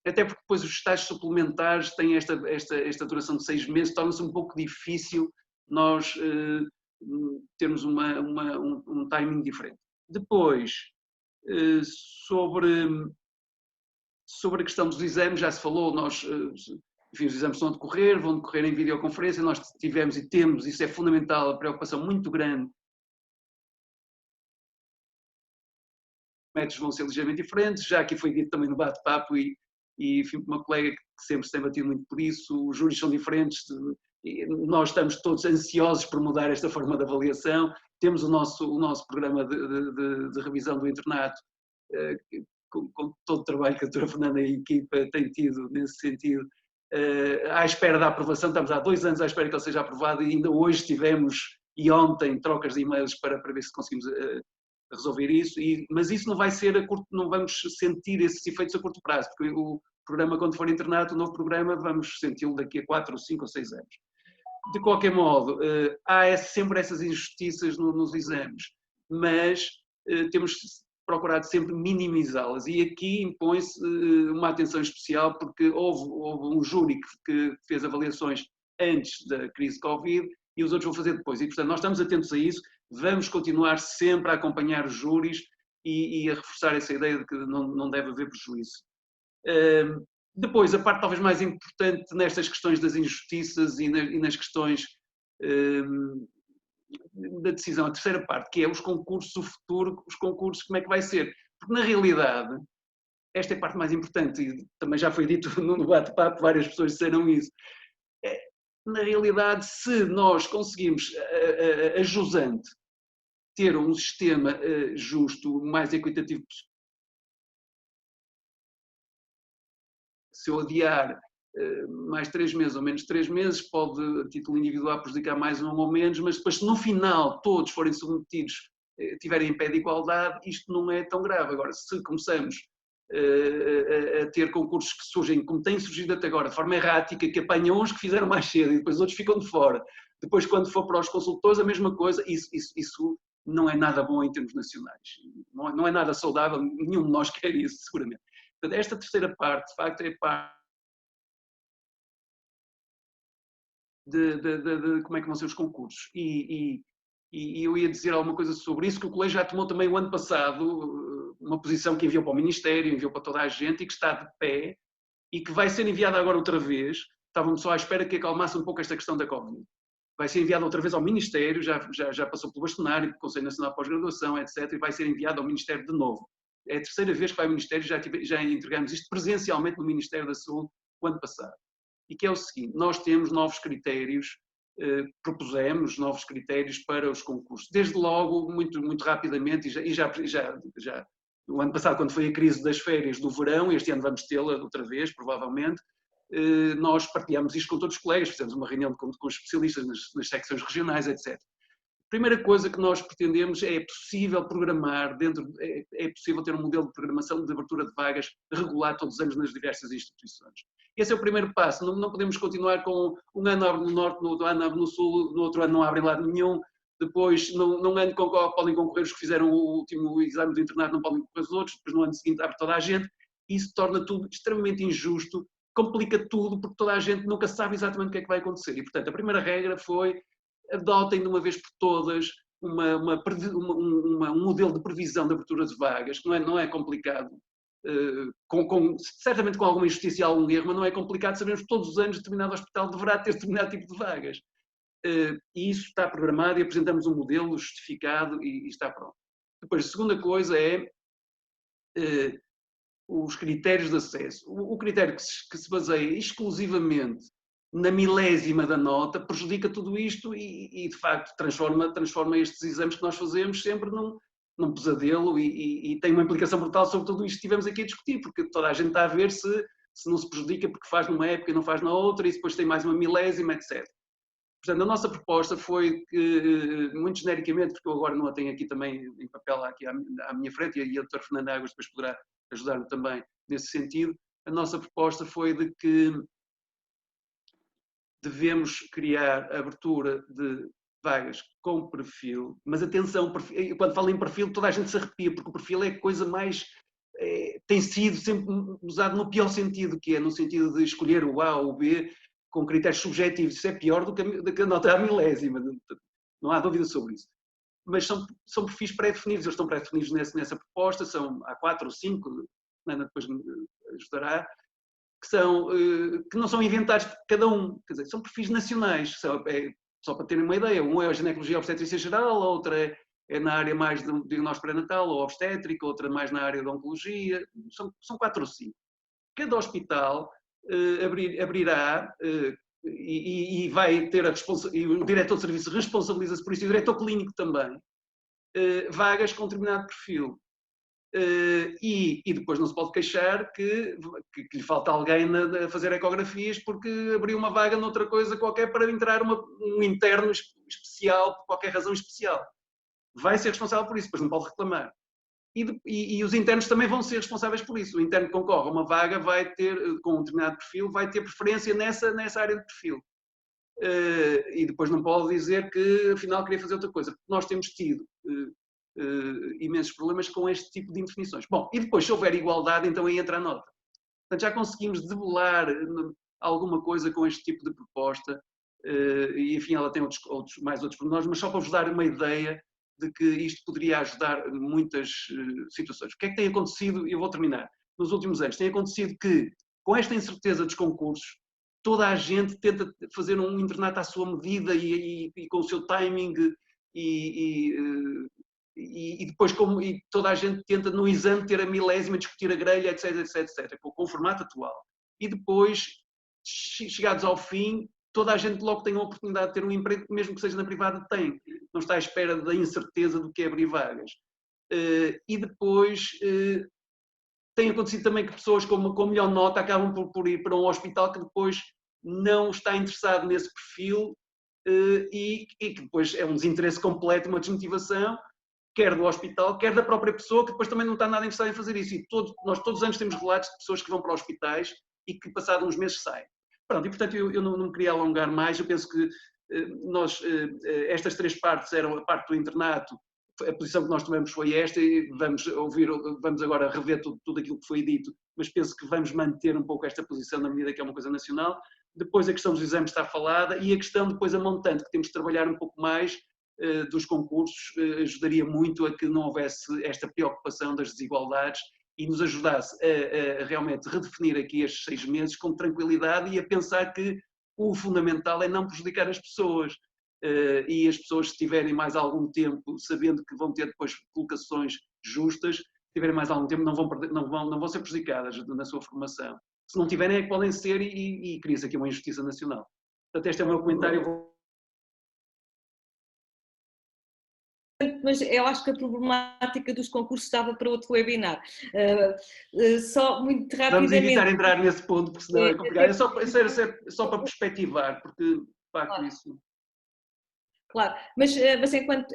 Até porque depois os estágios suplementares têm esta duração de 6 meses, torna-se um pouco difícil nós termos um timing diferente. Depois, sobre a questão dos exames, já se falou, enfim, os exames vão decorrer em videoconferência, nós tivemos e temos, isso é fundamental, a preocupação muito grande. Os métodos vão ser ligeiramente diferentes, já aqui foi dito também no bate-papo e enfim, uma colega que sempre se tem batido muito por isso, os júris são diferentes, nós estamos todos ansiosos por mudar esta forma de avaliação, temos o nosso programa de revisão do internato, com todo o trabalho que a doutora Fernanda e a equipa têm tido nesse sentido, à espera da aprovação, estamos há 2 anos à espera que ele seja aprovado e ainda hoje tivemos, e ontem, trocas de e-mails para ver se conseguimos resolver isso, mas isso não vai ser não vamos sentir esses efeitos a curto prazo, porque o programa, quando for internado, o novo programa, vamos senti-lo daqui a 4, 5 ou 6 anos. De qualquer modo, há sempre essas injustiças nos exames, mas temos procurado sempre minimizá-las, e aqui impõe-se uma atenção especial, porque houve um júri que fez avaliações antes da crise Covid e os outros vão fazer depois, e portanto nós estamos atentos a isso, vamos continuar sempre a acompanhar os júris e a reforçar essa ideia de que não deve haver prejuízo. Depois, a parte talvez mais importante nestas questões das injustiças e nas questões da decisão, a terceira parte, que é os concursos, o futuro, os concursos, como é que vai ser? Porque na realidade, esta é a parte mais importante, e também já foi dito no bate-papo, várias pessoas disseram isso. Na realidade, se nós conseguimos, a jusante, ter um sistema justo, o mais equitativo possível, se eu adiar mais 3 meses ou menos 3 meses, pode, a título individual, prejudicar mais um ou menos, mas depois, se no final todos forem submetidos, tiverem em pé de igualdade, isto não é tão grave. Agora, se começamos a ter concursos que surgem, como têm surgido até agora, de forma errática, que apanham uns que fizeram mais cedo e depois outros ficam de fora, depois, quando for para os consultores, a mesma coisa, isso não é nada bom em termos nacionais. Não é nada saudável, nenhum de nós quer isso, seguramente. Portanto, esta terceira parte, de facto, é a parte de como é que vão ser os concursos. E eu ia dizer alguma coisa sobre isso, que o Colégio já tomou também o ano passado uma posição que enviou para o Ministério, enviou para toda a gente e que está de pé e que vai ser enviada agora outra vez. Estávamos só à espera que acalmasse um pouco esta questão da Covid. Vai ser enviada outra vez ao Ministério, já passou pelo bastonário, pelo Conselho Nacional de Pós-Graduação, etc. E vai ser enviada ao Ministério de novo. É a terceira vez que vai ao Ministério, já entregamos isto presencialmente no Ministério da Saúde o ano passado. E que é o seguinte, nós temos novos critérios, propusemos novos critérios para os concursos. Desde logo, muito rapidamente, e já no ano passado, quando foi a crise das férias do verão, este ano vamos tê-la outra vez, provavelmente, nós partilhamos isto com todos os colegas, fizemos uma reunião com os especialistas nas secções regionais, etc. A primeira coisa que nós pretendemos é possível programar, é possível ter um modelo de programação de abertura de vagas regular todos os anos nas diversas instituições. Esse é o primeiro passo, não podemos continuar com um ano abre no Norte, no outro ano abre no Sul, no outro ano não abre em lado nenhum, depois num ano podem concorrer os que fizeram o último exame de internato, não podem concorrer os outros, depois no ano seguinte abre toda a gente, isso torna tudo extremamente injusto, complica tudo, porque toda a gente nunca sabe exatamente o que é que vai acontecer. E, portanto, a primeira regra foi adotem de uma vez por todas um modelo de previsão de abertura de vagas, que não é complicado, certamente com alguma injustiça e algum erro, mas não é complicado, sabemos que todos os anos determinado hospital deverá ter determinado tipo de vagas. E isso está programado e apresentamos um modelo justificado e está pronto. Depois, a segunda coisa é os critérios de acesso. O critério que se baseia exclusivamente na milésima da nota prejudica tudo isto e de facto transforma estes exames que nós fazemos sempre num pesadelo e tem uma implicação brutal sobre tudo isto que estivemos aqui a discutir, porque toda a gente está a ver se não se prejudica porque faz numa época e não faz na outra e depois tem mais uma milésima, etc. Portanto, a nossa proposta foi que, muito genericamente, porque eu agora não a tenho aqui também em papel aqui à minha frente e a doutora Fernanda Águas depois poderá ajudar-me também nesse sentido, a nossa proposta foi de que devemos criar abertura de vagas com perfil, mas atenção, quando falo em perfil toda a gente se arrepia, porque o perfil é a coisa mais, tem sido sempre usado no pior sentido, que é no sentido de escolher o A ou o B com critérios subjetivos, isso é pior do que a nota à milésima, não há dúvida sobre isso. Mas são perfis pré-definidos, eles estão pré-definidos nessa proposta, há 4 ou 5, Ana depois me ajudará, que não são inventados por cada um, quer dizer, são perfis nacionais, só para terem uma ideia, um é a ginecologia e obstetrícia geral, a outra é na área mais do diagnóstico pré-natal ou obstétrica, outra mais na área da oncologia, são 4 ou 5. Cada hospital abrirá e vai ter e o diretor de serviço responsabiliza-se por isso, e o diretor clínico também, vagas com determinado perfil. E depois não se pode queixar que lhe falta alguém a fazer ecografias porque abriu uma vaga noutra coisa qualquer para entrar um interno especial, por qualquer razão especial. vai ser responsável por isso, depois não pode reclamar. E os internos também vão ser responsáveis por isso. O interno que concorre a uma vaga vai ter, com um determinado perfil, vai ter preferência nessa área de perfil. E depois não pode dizer que afinal queria fazer outra coisa, porque nós temos tido imensos problemas com este tipo de indefinições. Bom, e depois se houver igualdade, então aí entra a nota. Portanto, já conseguimos debelar alguma coisa com este tipo de proposta, e enfim, ela tem mais outros pormenores, mas só para vos dar uma ideia de que isto poderia ajudar muitas situações. O que é que tem acontecido, e eu vou terminar, nos últimos anos? Tem acontecido que, com esta incerteza dos concursos, toda a gente tenta fazer um internato à sua medida e com o seu timing e depois toda a gente tenta no exame ter a milésima, discutir a grelha, etc, com o formato atual. E depois, chegados ao fim, toda a gente logo tem a oportunidade de ter um emprego, mesmo que seja na privada, tem. Não está à espera da incerteza do que é abrir vagas. E depois tem acontecido também que pessoas com melhor nota acabam por ir para um hospital que depois não está interessado nesse perfil e que depois é um desinteresse completo, uma desmotivação, quer do hospital, quer da própria pessoa, que depois também não está nada interessada em fazer isso. E nós todos os anos temos relatos de pessoas que vão para hospitais e que passados uns meses saem. Pronto, e portanto eu não me queria alongar mais, eu penso que estas três partes eram a parte do internato, a posição que nós tomamos foi esta, e vamos agora rever tudo aquilo que foi dito, mas penso que vamos manter um pouco esta posição na medida que é uma coisa nacional. Depois a questão dos exames está falada e a questão depois a montante, que temos de trabalhar um pouco mais dos concursos, ajudaria muito a que não houvesse esta preocupação das desigualdades e nos ajudasse a realmente redefinir aqui estes 6 meses com tranquilidade e a pensar que o fundamental é não prejudicar as pessoas. E as pessoas, se tiverem mais algum tempo, sabendo que vão ter depois colocações justas, se tiverem mais algum tempo, não vão ser prejudicadas na sua formação. Se não tiverem, é que podem ser e cria-se aqui uma injustiça nacional. Portanto, este é o meu comentário. Mas eu acho que a problemática dos concursos estava para outro webinar. Só muito rapidamente... Vamos evitar entrar nesse ponto, porque senão é complicado. É só para perspectivar, porque, de facto, isso... Claro, mas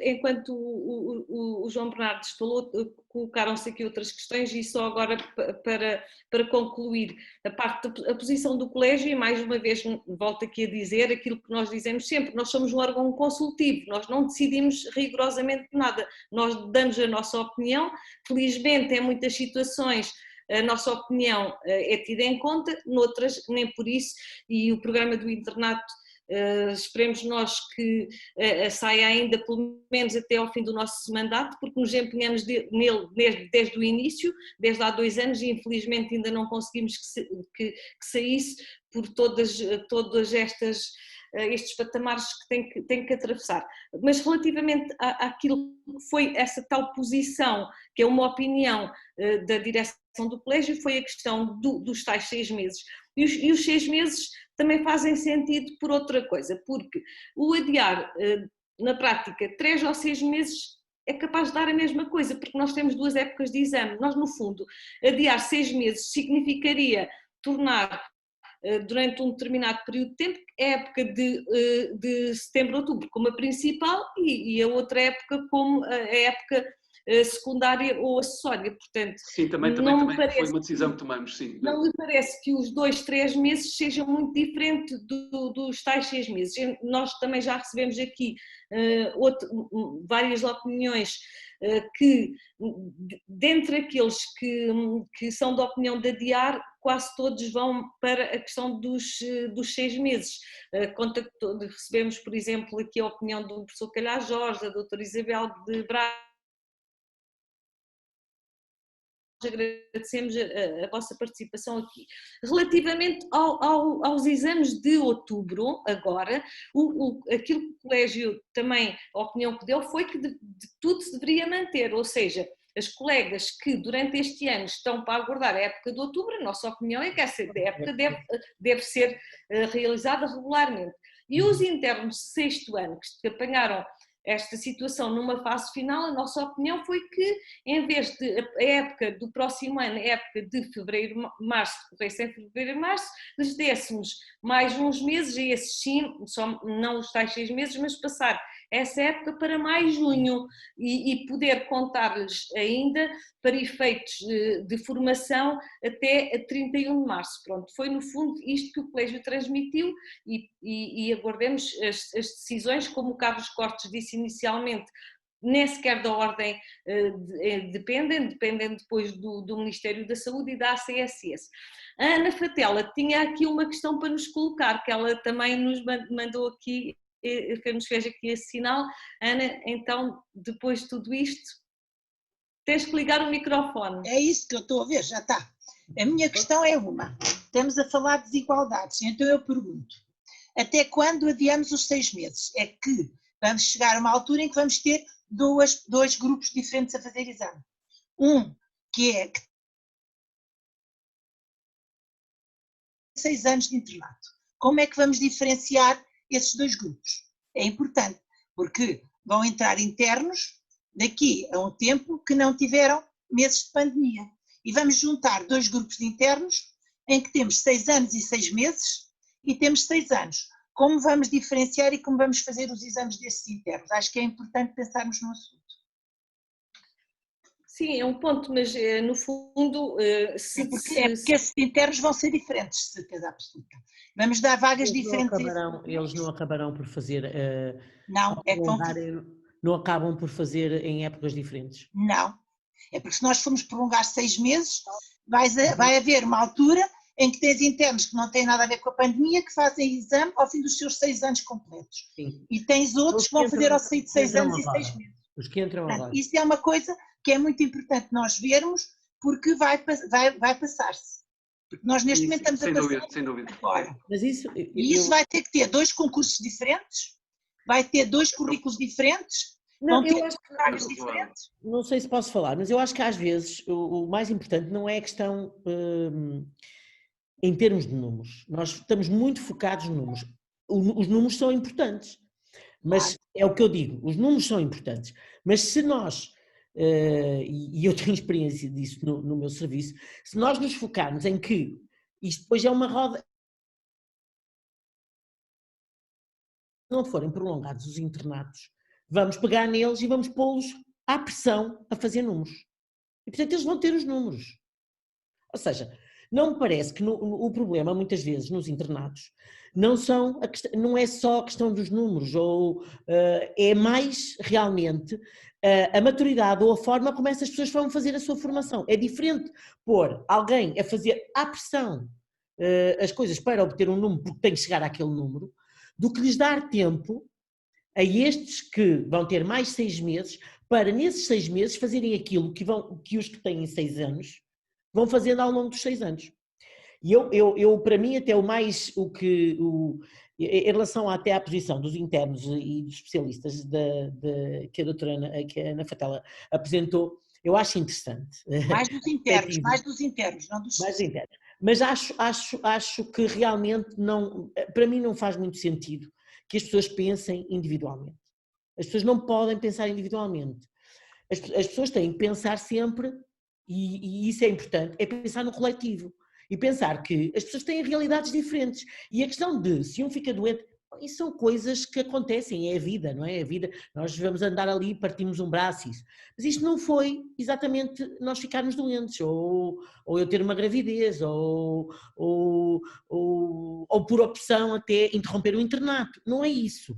enquanto o João Bernardes falou, colocaram-se aqui outras questões e só agora para concluir a posição do colégio, e mais uma vez volto aqui a dizer aquilo que nós dizemos sempre, nós somos um órgão consultivo, nós não decidimos rigorosamente nada, nós damos a nossa opinião, felizmente em muitas situações a nossa opinião é tida em conta, noutras nem por isso, e o programa do internato esperemos nós que saia ainda pelo menos até ao fim do nosso mandato, porque nos empenhamos nele desde o início, desde há 2 anos, e infelizmente ainda não conseguimos que saísse por todos estes patamares que tem que atravessar. Mas relativamente àquilo que foi essa tal posição, que é uma opinião da direção do colégio, foi a questão dos tais 6 meses. E os 6 meses também fazem sentido por outra coisa, porque o adiar, na prática, 3 ou 6 meses é capaz de dar a mesma coisa, porque nós temos 2 épocas de exame. Nós, no fundo, adiar 6 meses significaria tornar, durante um determinado período de tempo, a época de setembro a outubro como a principal e a outra época como a época secundária ou acessória, portanto... Sim, também foi uma decisão que tomamos, sim. Não me parece que os 2, 3 meses sejam muito diferentes dos tais 6 meses. Nós também já recebemos aqui várias opiniões que, dentre aqueles que são da opinião de adiar, quase todos vão para a questão dos 6 meses. Recebemos, por exemplo, aqui a opinião do professor Calhar Jorge, da doutora Isabel de Braga. Agradecemos a vossa participação aqui. Relativamente aos exames de outubro, agora, aquilo que o colégio também, a opinião que deu foi que de tudo se deveria manter, ou seja, as colegas que durante este ano estão para aguardar a época de outubro, a nossa opinião é que essa época deve ser realizada regularmente. E os internos de 6º ano que apanharam esta situação numa fase final, a nossa opinião foi que, em vez de a época do próximo ano, a época de fevereiro-março, decorresse em fevereiro-março, lhes dessemos mais uns meses, e esses sim, não os tais 6 meses, mas passar essa época para mais junho e poder contar-lhes ainda para efeitos de formação até a 31 de março. Pronto, foi no fundo isto que o Colégio transmitiu e aguardemos as decisões, como o Carlos Cortes disse inicialmente, nem sequer da ordem dependem depois do Ministério da Saúde e da ACSS. A Ana Fatela tinha aqui uma questão para nos colocar, que ela também nos mandou aqui, que nos fez aqui esse sinal. Ana, então, depois de tudo isto, tens que ligar o microfone. É isso que eu estou a ver, já está. A minha questão é uma, estamos a falar de desigualdades, então eu pergunto, até quando adiamos os 6 meses? É que vamos chegar a uma altura em que vamos ter dois grupos diferentes a fazer exame. Um que é 6 anos de internato. Como é que vamos diferenciar esses 2 grupos? É importante, porque vão entrar internos daqui a um tempo que não tiveram meses de pandemia. E vamos juntar 2 grupos de internos em que temos 6 anos e 6 meses e temos 6 anos. Como vamos diferenciar e como vamos fazer os exames desses internos? Acho que é importante pensarmos no assunto. Sim, é um ponto, mas no fundo... porque esses internos vão ser diferentes, de certeza absoluta. Vamos dar vagas diferentes. Eles não acabarão por fazer... não, é que vão... Não acabam por fazer em épocas diferentes? Não, é porque se nós formos prolongar 6 meses, vai haver uma altura em que tens internos que não têm nada a ver com a pandemia, que fazem exame ao fim dos seus 6 anos completos. Sim. E tens outros que vão fazer ao fim de 6 anos e 6 meses. Os que entram agora. Isso é uma coisa que é muito importante nós vermos, porque vai passar-se. Porque nós neste momento estamos a passar sem dúvida. agora. Mas isso, e isso vai ter que ter 2 concursos diferentes, vai ter 2 currículos diferentes, não, vão ter horários diferentes. Não sei se posso falar, mas eu acho que às vezes o mais importante não é a questão em termos de números. Nós estamos muito focados nos números. Os números são importantes, mas é o que eu digo, os números são importantes. Mas se nós, e eu tenho experiência disso no meu serviço, se nós nos focarmos em que isto depois é uma roda, não forem prolongados os internatos, vamos pegar neles e vamos pô-los à pressão a fazer números. E portanto eles vão ter os números. Ou seja, não me parece que o problema muitas vezes nos internatos não é só a questão dos números, ou é mais realmente a maturidade ou a forma como essas pessoas vão fazer a sua formação. É diferente pôr alguém a fazer à pressão as coisas para obter um número porque tem que chegar àquele número, do que lhes dar tempo a estes que vão ter mais 6 meses para nesses 6 meses fazerem aquilo que os que têm 6 anos vão fazendo ao longo dos 6 anos. E eu para mim até em relação até à posição dos internos e dos especialistas que a doutora Ana Fatela apresentou, eu acho interessante. Mais dos internos, não dos... Mais internos. Mas acho que realmente para mim não faz muito sentido que as pessoas pensem individualmente. As pessoas não podem pensar individualmente. As pessoas têm que pensar sempre, e isso é importante, é pensar no coletivo. E pensar que as pessoas têm realidades diferentes. E a questão de se um fica doente, isso são coisas que acontecem, é a vida, não é? A vida, nós vamos andar ali, partimos um braço, isso. Mas isto não foi exatamente nós ficarmos doentes, ou eu ter uma gravidez, ou por opção até interromper o internato. Não é isso.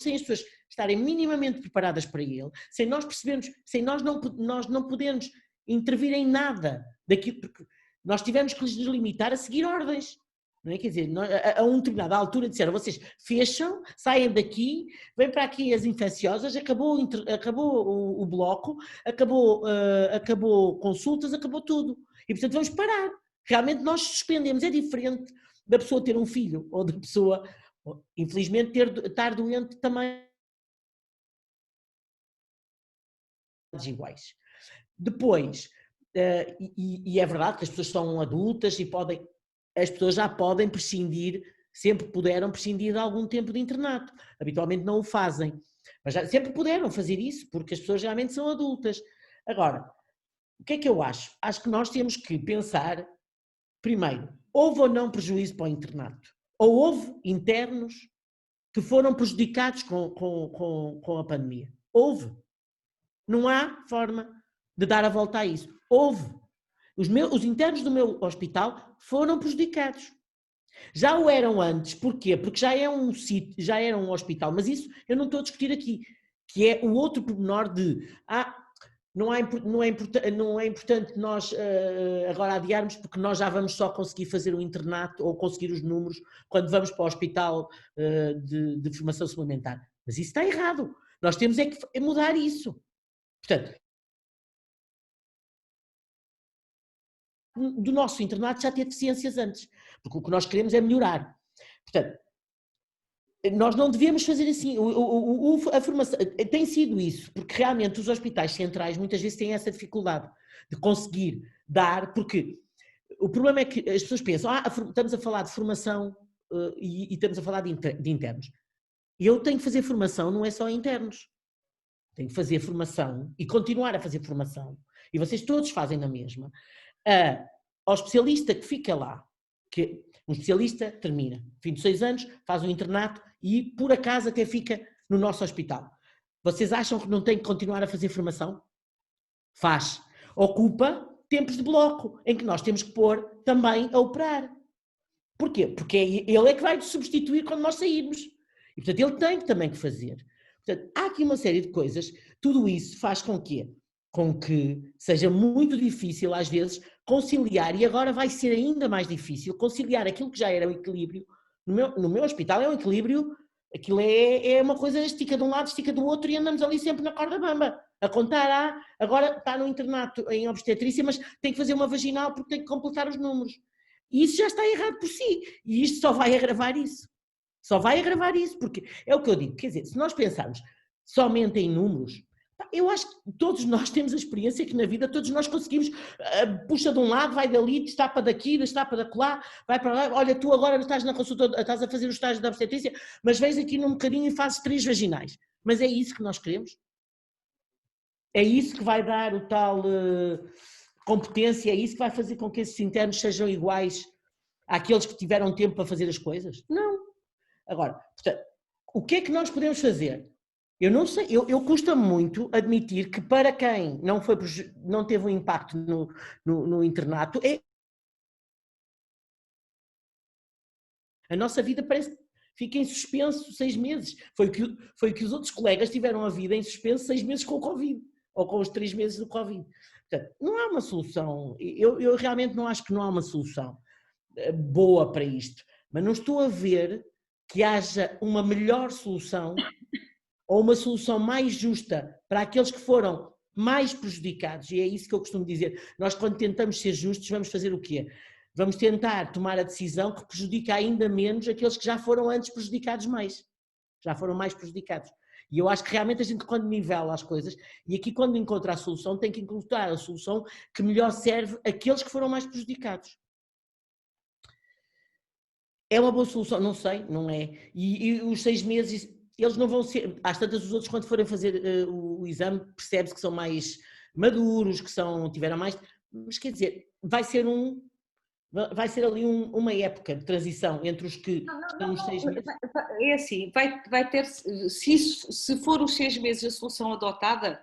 Sem as pessoas estarem minimamente preparadas para ele, sem nós percebermos, sem nós não podermos intervir em nada daquilo, porque nós tivemos que lhes limitar a seguir ordens, não é? Quer dizer, a uma determinada altura disseram, vocês fecham, saem daqui, vêm para aqui as infecciosas, acabou o bloco, acabou consultas, acabou tudo. E portanto vamos parar. Realmente nós suspendemos, é diferente da pessoa ter um filho, ou da pessoa, infelizmente, estar doente também iguais. Depois, e é verdade que as pessoas são adultas e as pessoas já podem prescindir, sempre puderam prescindir de algum tempo de internato, habitualmente não o fazem, mas sempre puderam fazer isso, porque as pessoas realmente são adultas. Agora, o que é que eu acho? Acho que nós temos que pensar, primeiro, houve ou não prejuízo para o internato? Ou houve internos que foram prejudicados com a pandemia? Houve. Não há forma de dar a volta a isso. Houve. Os internos do meu hospital foram prejudicados. Já o eram antes, porquê? Porque já era um hospital, mas isso eu não estou a discutir aqui, que é o outro pormenor de não é importante nós agora adiarmos, porque nós já vamos só conseguir fazer o internato ou conseguir os números quando vamos para o hospital de formação suplementar. Mas isso está errado. Nós temos é que mudar isso. Portanto, do nosso internato já ter deficiências antes, porque o que nós queremos é melhorar. Portanto, nós não devemos fazer assim, a formação tem sido isso, porque realmente os hospitais centrais muitas vezes têm essa dificuldade de conseguir dar, porque o problema é que as pessoas pensam, estamos a falar de formação e estamos a falar de internos. Eu tenho que fazer formação, não é só internos. Tenho que fazer formação e continuar a fazer formação, e vocês todos fazem na mesma, ao especialista que fica lá, que um especialista termina, fim de 6 anos, faz um internato e por acaso até fica no nosso hospital. Vocês acham que não tem que continuar a fazer formação? Faz. Ocupa tempos de bloco, em que nós temos que pôr também a operar. Porquê? Porque ele é que vai nos substituir quando nós sairmos. E portanto ele tem também que fazer. Portanto, há aqui uma série de coisas, tudo isso faz com que seja muito difícil às vezes conciliar, e agora vai ser ainda mais difícil conciliar aquilo que já era o equilíbrio. No meu hospital é um equilíbrio, aquilo é uma coisa, estica de um lado, estica do outro, e andamos ali sempre na corda bamba, a contar, agora está no internato em obstetrícia, mas tem que fazer uma vaginal porque tem que completar os números. E isso já está errado por si, e isto só vai agravar isso. Só vai agravar isso, porque é o que eu digo, quer dizer, se nós pensarmos somente em números, eu acho que todos nós temos a experiência que na vida todos nós conseguimos, puxa de um lado, vai dali, destapa daqui, destapa dacolá, vai para lá, olha, tu agora estás na consulta, estás a fazer o estágio da obstetrícia, mas vens aqui num bocadinho e fazes 3 vaginais. Mas é isso que nós queremos? É isso que vai dar o tal competência, é isso que vai fazer com que esses internos sejam iguais àqueles que tiveram tempo para fazer as coisas? Não. Agora, portanto, o que é que nós podemos fazer? Eu não sei, eu custa-me muito admitir que para quem não teve um impacto no internato, a nossa vida parece que fica em suspenso 6 meses. Foi o que os outros colegas tiveram a vida em suspenso 6 meses com o Covid, ou com os 3 meses do Covid. Portanto, não há uma solução, eu realmente não acho que não há uma solução boa para isto, mas não estou a ver que haja uma melhor solução ou uma solução mais justa para aqueles que foram mais prejudicados, e é isso que eu costumo dizer. Nós, quando tentamos ser justos, vamos fazer o quê? Vamos tentar tomar a decisão que prejudica ainda menos aqueles que já foram antes prejudicados mais. Já foram mais prejudicados. E eu acho que realmente a gente, quando nivela as coisas, e aqui quando encontra a solução, tem que encontrar a solução que melhor serve àqueles que foram mais prejudicados. É uma boa solução? Não sei, não é. E os 6 meses... Eles não vão ser, às tantas os outros quando forem fazer o exame percebe-se que são mais maduros, que tiveram mais, mas quer dizer, vai ser ali uma época de transição entre os que estão nos 6 meses. É assim, vai ter, se for os 6 meses a solução adotada,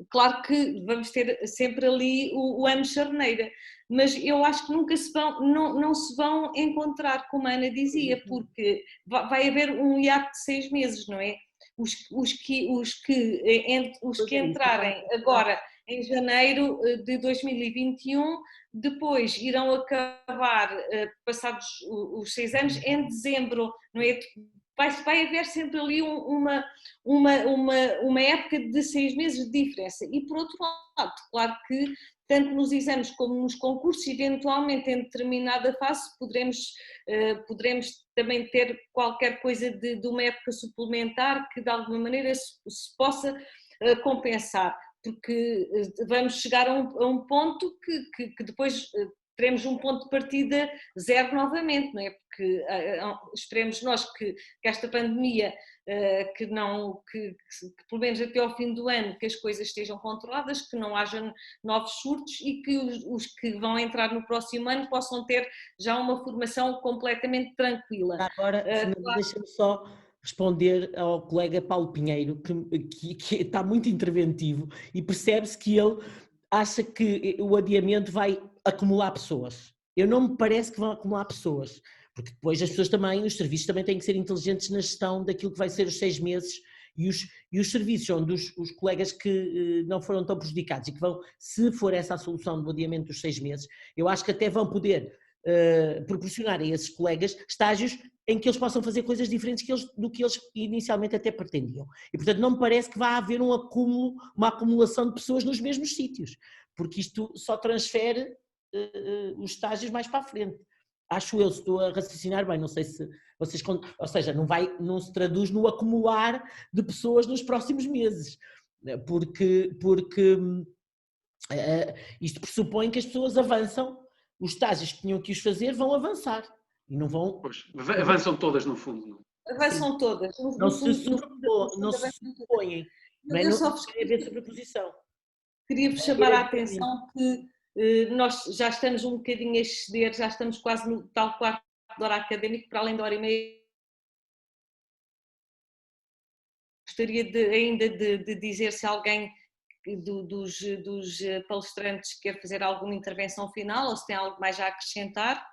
claro que vamos ter sempre ali o ano charneira, mas eu acho que nunca não se vão encontrar, como a Ana dizia, porque vai haver um hiato de 6 meses, não é? Os que entrarem agora em janeiro de 2021, depois irão acabar, passados os 6 anos, em dezembro, não é? Vai haver sempre ali uma época de 6 meses de diferença. E por outro lado, claro que tanto nos exames como nos concursos, eventualmente em determinada fase poderemos também ter qualquer coisa de uma época suplementar que de alguma maneira se possa compensar, porque vamos chegar a um ponto que depois teremos um ponto de partida zero novamente, não é? Porque esperemos nós que esta pandemia que pelo menos até ao fim do ano que as coisas estejam controladas, que não haja novos surtos e que os que vão entrar no próximo ano possam ter já uma formação completamente tranquila. Agora, deixa-me só responder ao colega Paulo Pinheiro, que está muito interventivo e percebe-se que ele acha que o adiamento vai acumular pessoas. Eu não me parece que vão acumular pessoas, porque depois as pessoas também, os serviços também têm que ser inteligentes na gestão daquilo que vai ser os 6 meses e os serviços onde os colegas que não foram tão prejudicados e que vão, se for essa a solução do adiamento dos 6 meses, eu acho que até vão poder proporcionar a esses colegas estágios em que eles possam fazer coisas diferentes do que eles inicialmente até pretendiam. E, portanto, não me parece que vá haver um acúmulo, uma acumulação de pessoas nos mesmos sítios, porque isto só transfere os estágios mais para a frente. Acho eu, se estou a raciocinar bem, não sei se vocês... Ou seja, não se traduz no acumular de pessoas nos próximos meses, porque isto pressupõe que as pessoas avançam, os estágios que tinham que os fazer vão avançar. E não vão... Pois, avançam todas no fundo. Não? Avançam todas. Não se sobrepõem. Não só vai haver sobreposição. Queria-vos chamar a atenção que nós já estamos um bocadinho a exceder, já estamos quase no tal quarto de hora académico, para além da hora e meia. Gostaria ainda de dizer se alguém dos palestrantes quer fazer alguma intervenção final ou se tem algo mais a acrescentar.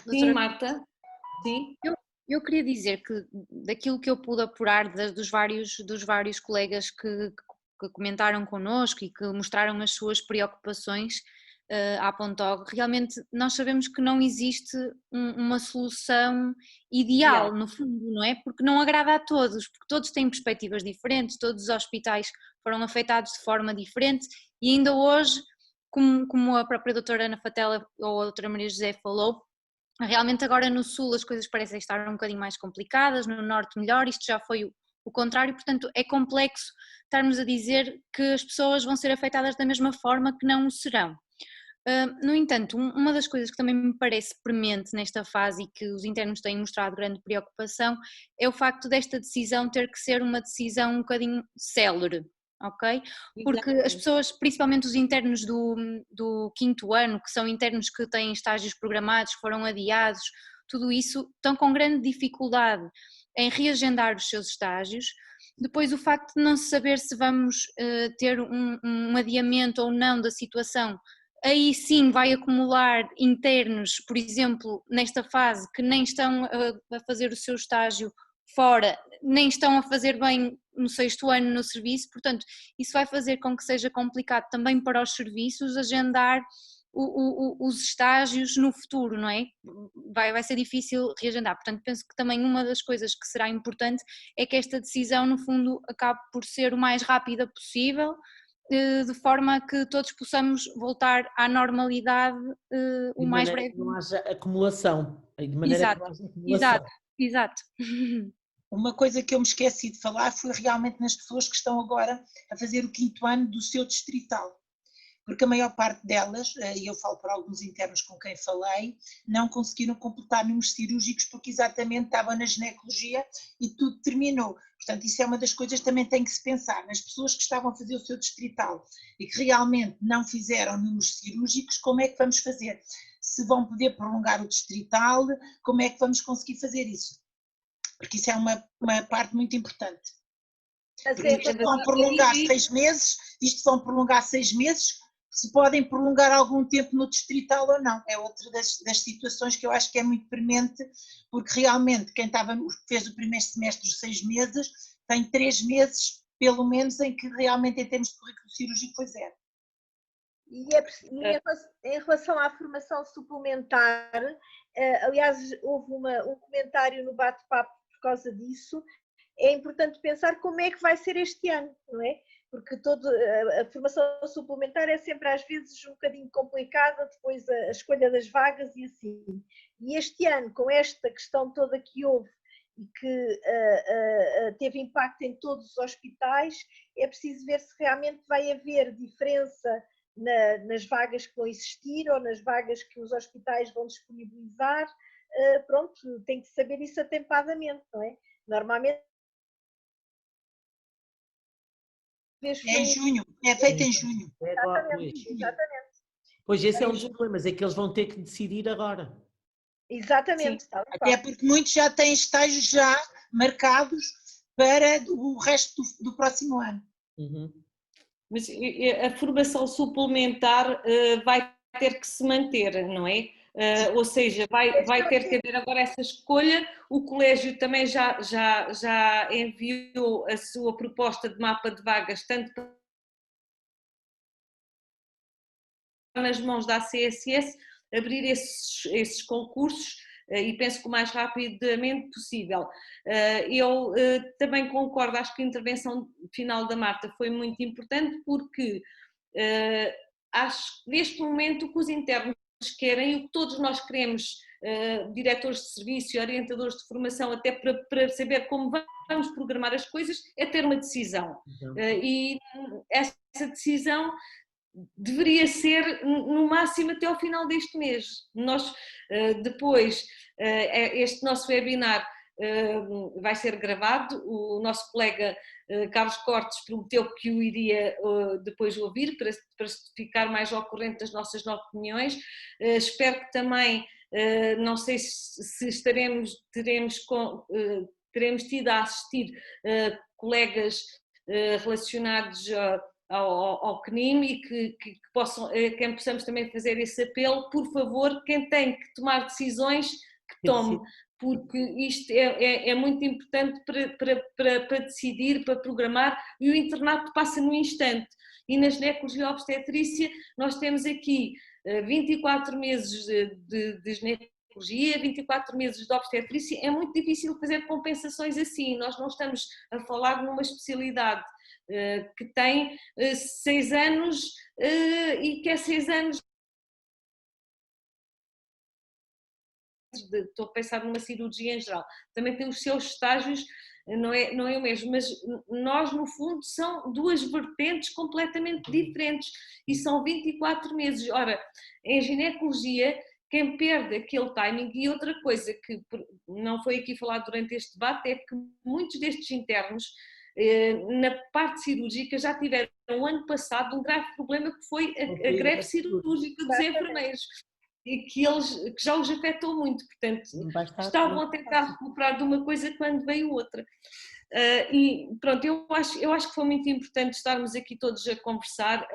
Sim, Marta? Sim? Eu queria dizer que daquilo que eu pude apurar dos vários colegas que comentaram connosco e que mostraram as suas preocupações à Pontog, realmente nós sabemos que não existe uma solução ideal, no fundo, não é? Porque não agrada a todos, porque todos têm perspectivas diferentes, todos os hospitais foram afetados de forma diferente e ainda hoje, como a própria doutora Ana Fatela ou a doutora Maria José falou, realmente agora no sul as coisas parecem estar um bocadinho mais complicadas, no norte melhor, isto já foi o contrário, portanto é complexo estarmos a dizer que as pessoas vão ser afetadas da mesma forma que não o serão. No entanto, uma das coisas que também me parece premente nesta fase e que os internos têm mostrado grande preocupação é o facto desta decisão ter que ser uma decisão um bocadinho célere. Ok? Porque as pessoas, principalmente os internos do 5º ano, que são internos que têm estágios programados, foram adiados, tudo isso, estão com grande dificuldade em reagendar os seus estágios. Depois o facto de não se saber se vamos ter um adiamento ou não da situação, aí sim vai acumular internos, por exemplo, nesta fase, que nem estão a fazer o seu estágio fora, nem estão a fazer bem no 6º ano no serviço, portanto isso vai fazer com que seja complicado também para os serviços agendar os estágios no futuro, não é? Vai ser difícil reagendar, portanto penso que também uma das coisas que será importante é que esta decisão no fundo acabe por ser o mais rápida possível, de forma a que todos possamos voltar à normalidade o mais breve. De maneira que não haja acumulação. De maneira que não haja acumulação. Exato. Uma coisa que eu me esqueci de falar foi realmente nas pessoas que estão agora a fazer o 5º ano do seu distrital, porque a maior parte delas, e eu falo por alguns internos com quem falei, não conseguiram completar números cirúrgicos porque exatamente estavam na ginecologia e tudo terminou. Portanto, isso é uma das coisas que também tem que se pensar, nas pessoas que estavam a fazer o seu distrital e que realmente não fizeram números cirúrgicos, como é que vamos fazer? Se vão poder prolongar o distrital, como é que vamos conseguir fazer isso? Porque isso é uma parte muito importante. Isto vão prolongar 6 meses, se podem prolongar algum tempo no distrital ou não. É outra das situações que eu acho que é muito premente, porque realmente quem fez o primeiro semestre dos 6 meses, tem 3 meses, pelo menos, em que realmente em termos de currículo cirúrgico foi 0. E em relação à formação suplementar, aliás, houve um comentário no bate-papo por causa disso, é importante pensar como é que vai ser este ano, não é? Porque a formação suplementar é sempre às vezes um bocadinho complicada, depois a escolha das vagas e assim. E este ano, com esta questão toda que houve e que teve impacto em todos os hospitais, é preciso ver se realmente vai haver diferença nas vagas que vão existir ou nas vagas que os hospitais vão disponibilizar, pronto, tem que saber isso atempadamente, não é? Normalmente É em junho, é feito em junho. Exatamente. Pois esse é um dos problemas, é que eles vão ter que decidir agora. Exatamente. Até porque muitos já têm estágios já marcados para o resto do próximo ano. Uhum. Mas a formação suplementar vai ter que se manter, não é? Ou seja, vai ter que haver agora essa escolha. O colégio também já enviou a sua proposta de mapa de vagas, tanto nas mãos da ACSS, abrir esses concursos e penso que o mais rapidamente possível. Eu também concordo, acho que a intervenção final da Marta foi muito importante porque acho que neste momento o que os internos querem, o que todos nós queremos, diretores de serviço e orientadores de formação, até para saber como vamos programar as coisas, é ter uma decisão. E essa decisão deveria ser no máximo até ao final deste mês. Nós depois, este nosso webinar vai ser gravado, o nosso colega Carlos Cortes prometeu que o iria depois ouvir para ficar mais ao corrente das nossas opiniões. Espero que também, não sei se teremos tido a assistir colegas relacionados ao CNIM e que quem possamos também fazer esse apelo, por favor, quem tem que tomar decisões, que tome, porque isto é muito importante para decidir, para programar, e o internato passa no instante. E na ginecologia e obstetrícia nós temos aqui 24 meses de ginecologia, 24 meses de obstetrícia, é muito difícil fazer compensações assim, nós não estamos a falar numa especialidade que tem 6 anos e que é 6 anos. Estou a pensar numa cirurgia em geral, também tem os seus estágios, não é o mesmo, mas nós no fundo são duas vertentes completamente diferentes e são 24 meses. Ora, em ginecologia, quem perde aquele timing, e outra coisa que não foi aqui falado durante este debate, é que muitos destes internos na parte cirúrgica já tiveram ano passado um grave problema que foi a greve cirúrgica dos enfermeiros e que já os afetou muito, portanto estavam a tentar recuperar de uma coisa quando veio outra. E pronto, eu acho que foi muito importante estarmos aqui todos a conversar,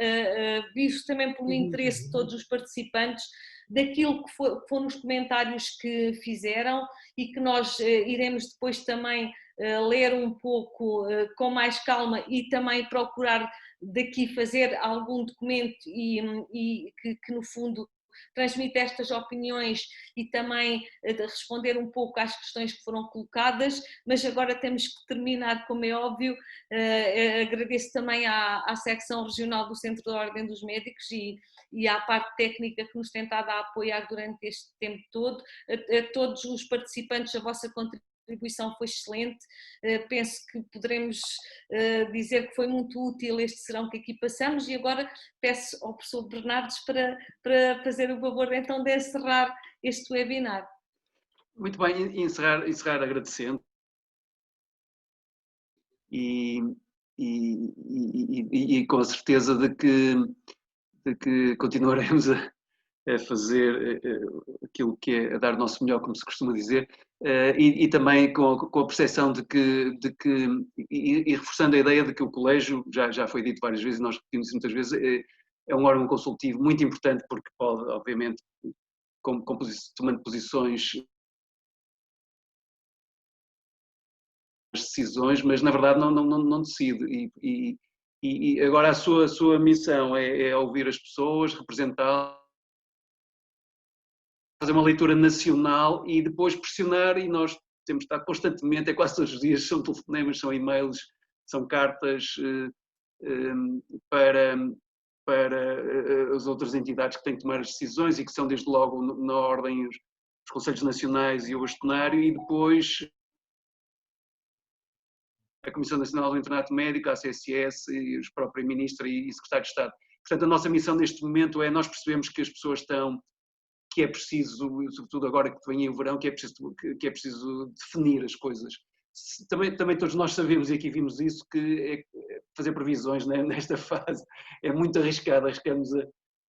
visto também pelo interesse de todos os participantes, daquilo que foram os comentários que fizeram e que nós iremos depois também ler um pouco com mais calma e também procurar daqui fazer algum documento e que no fundo transmite estas opiniões e também responder um pouco às questões que foram colocadas, mas agora temos que terminar, como é óbvio. Agradeço também à secção regional do Centro da Ordem dos Médicos e à parte técnica que nos tem estado a apoiar durante este tempo todo, a todos os participantes, a vossa contribuição foi excelente, penso que poderemos dizer que foi muito útil este serão que aqui passamos e agora peço ao professor Bernardes para fazer o favor então de encerrar este webinar. Muito bem, encerrar agradecendo e com a certeza de que continuaremos a fazer aquilo que é a dar o nosso melhor, como se costuma dizer, e também com a percepção de que e reforçando a ideia de que o colégio, já foi dito várias vezes, e nós repetimos muitas vezes, é um órgão consultivo muito importante porque pode, obviamente, tomando posições, decisões, mas na verdade não decide. E agora a sua missão é ouvir as pessoas, representá-las, fazer uma leitura nacional e depois pressionar, e nós temos de estar constantemente, quase todos os dias, são telefonemas, são e-mails, são cartas para as outras entidades que têm que tomar as decisões e que são desde logo na ordem os Conselhos Nacionais e o Bastonário, e depois a Comissão Nacional do Internato Médico, a ACSS e os próprios Ministros e Secretário de Estado. Portanto, a nossa missão neste momento é nós percebemos que as pessoas estão que é preciso, sobretudo agora que vem o verão, que é preciso definir as coisas. Também todos nós sabemos, e aqui vimos isso, que fazer previsões, né, nesta fase é muito arriscado,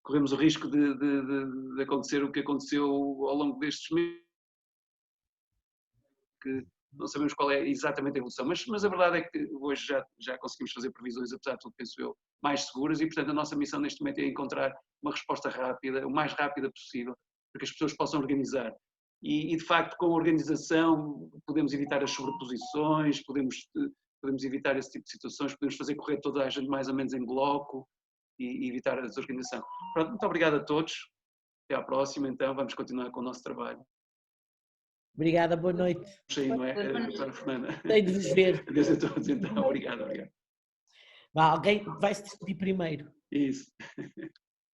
corremos o risco de acontecer o que aconteceu ao longo destes meses, que não sabemos qual é exatamente a evolução, mas a verdade é que hoje já conseguimos fazer previsões, apesar de tudo, penso eu, mais seguras, e portanto a nossa missão neste momento é encontrar uma resposta rápida, o mais rápida possível, para que as pessoas possam organizar. E de facto, com a organização, podemos evitar as sobreposições, podemos evitar esse tipo de situações, podemos fazer correr toda a gente mais ou menos em bloco e evitar a desorganização. Pronto, muito obrigado a todos. Até à próxima, então, vamos continuar com o nosso trabalho. Obrigada, boa noite. Sim, não é, doutora Fernanda? Tenho de vos ver. Adeus a todos, então. Obrigado. Alguém vai se despedir primeiro. Isso.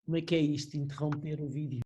Como é que é isto? Interromper o vídeo.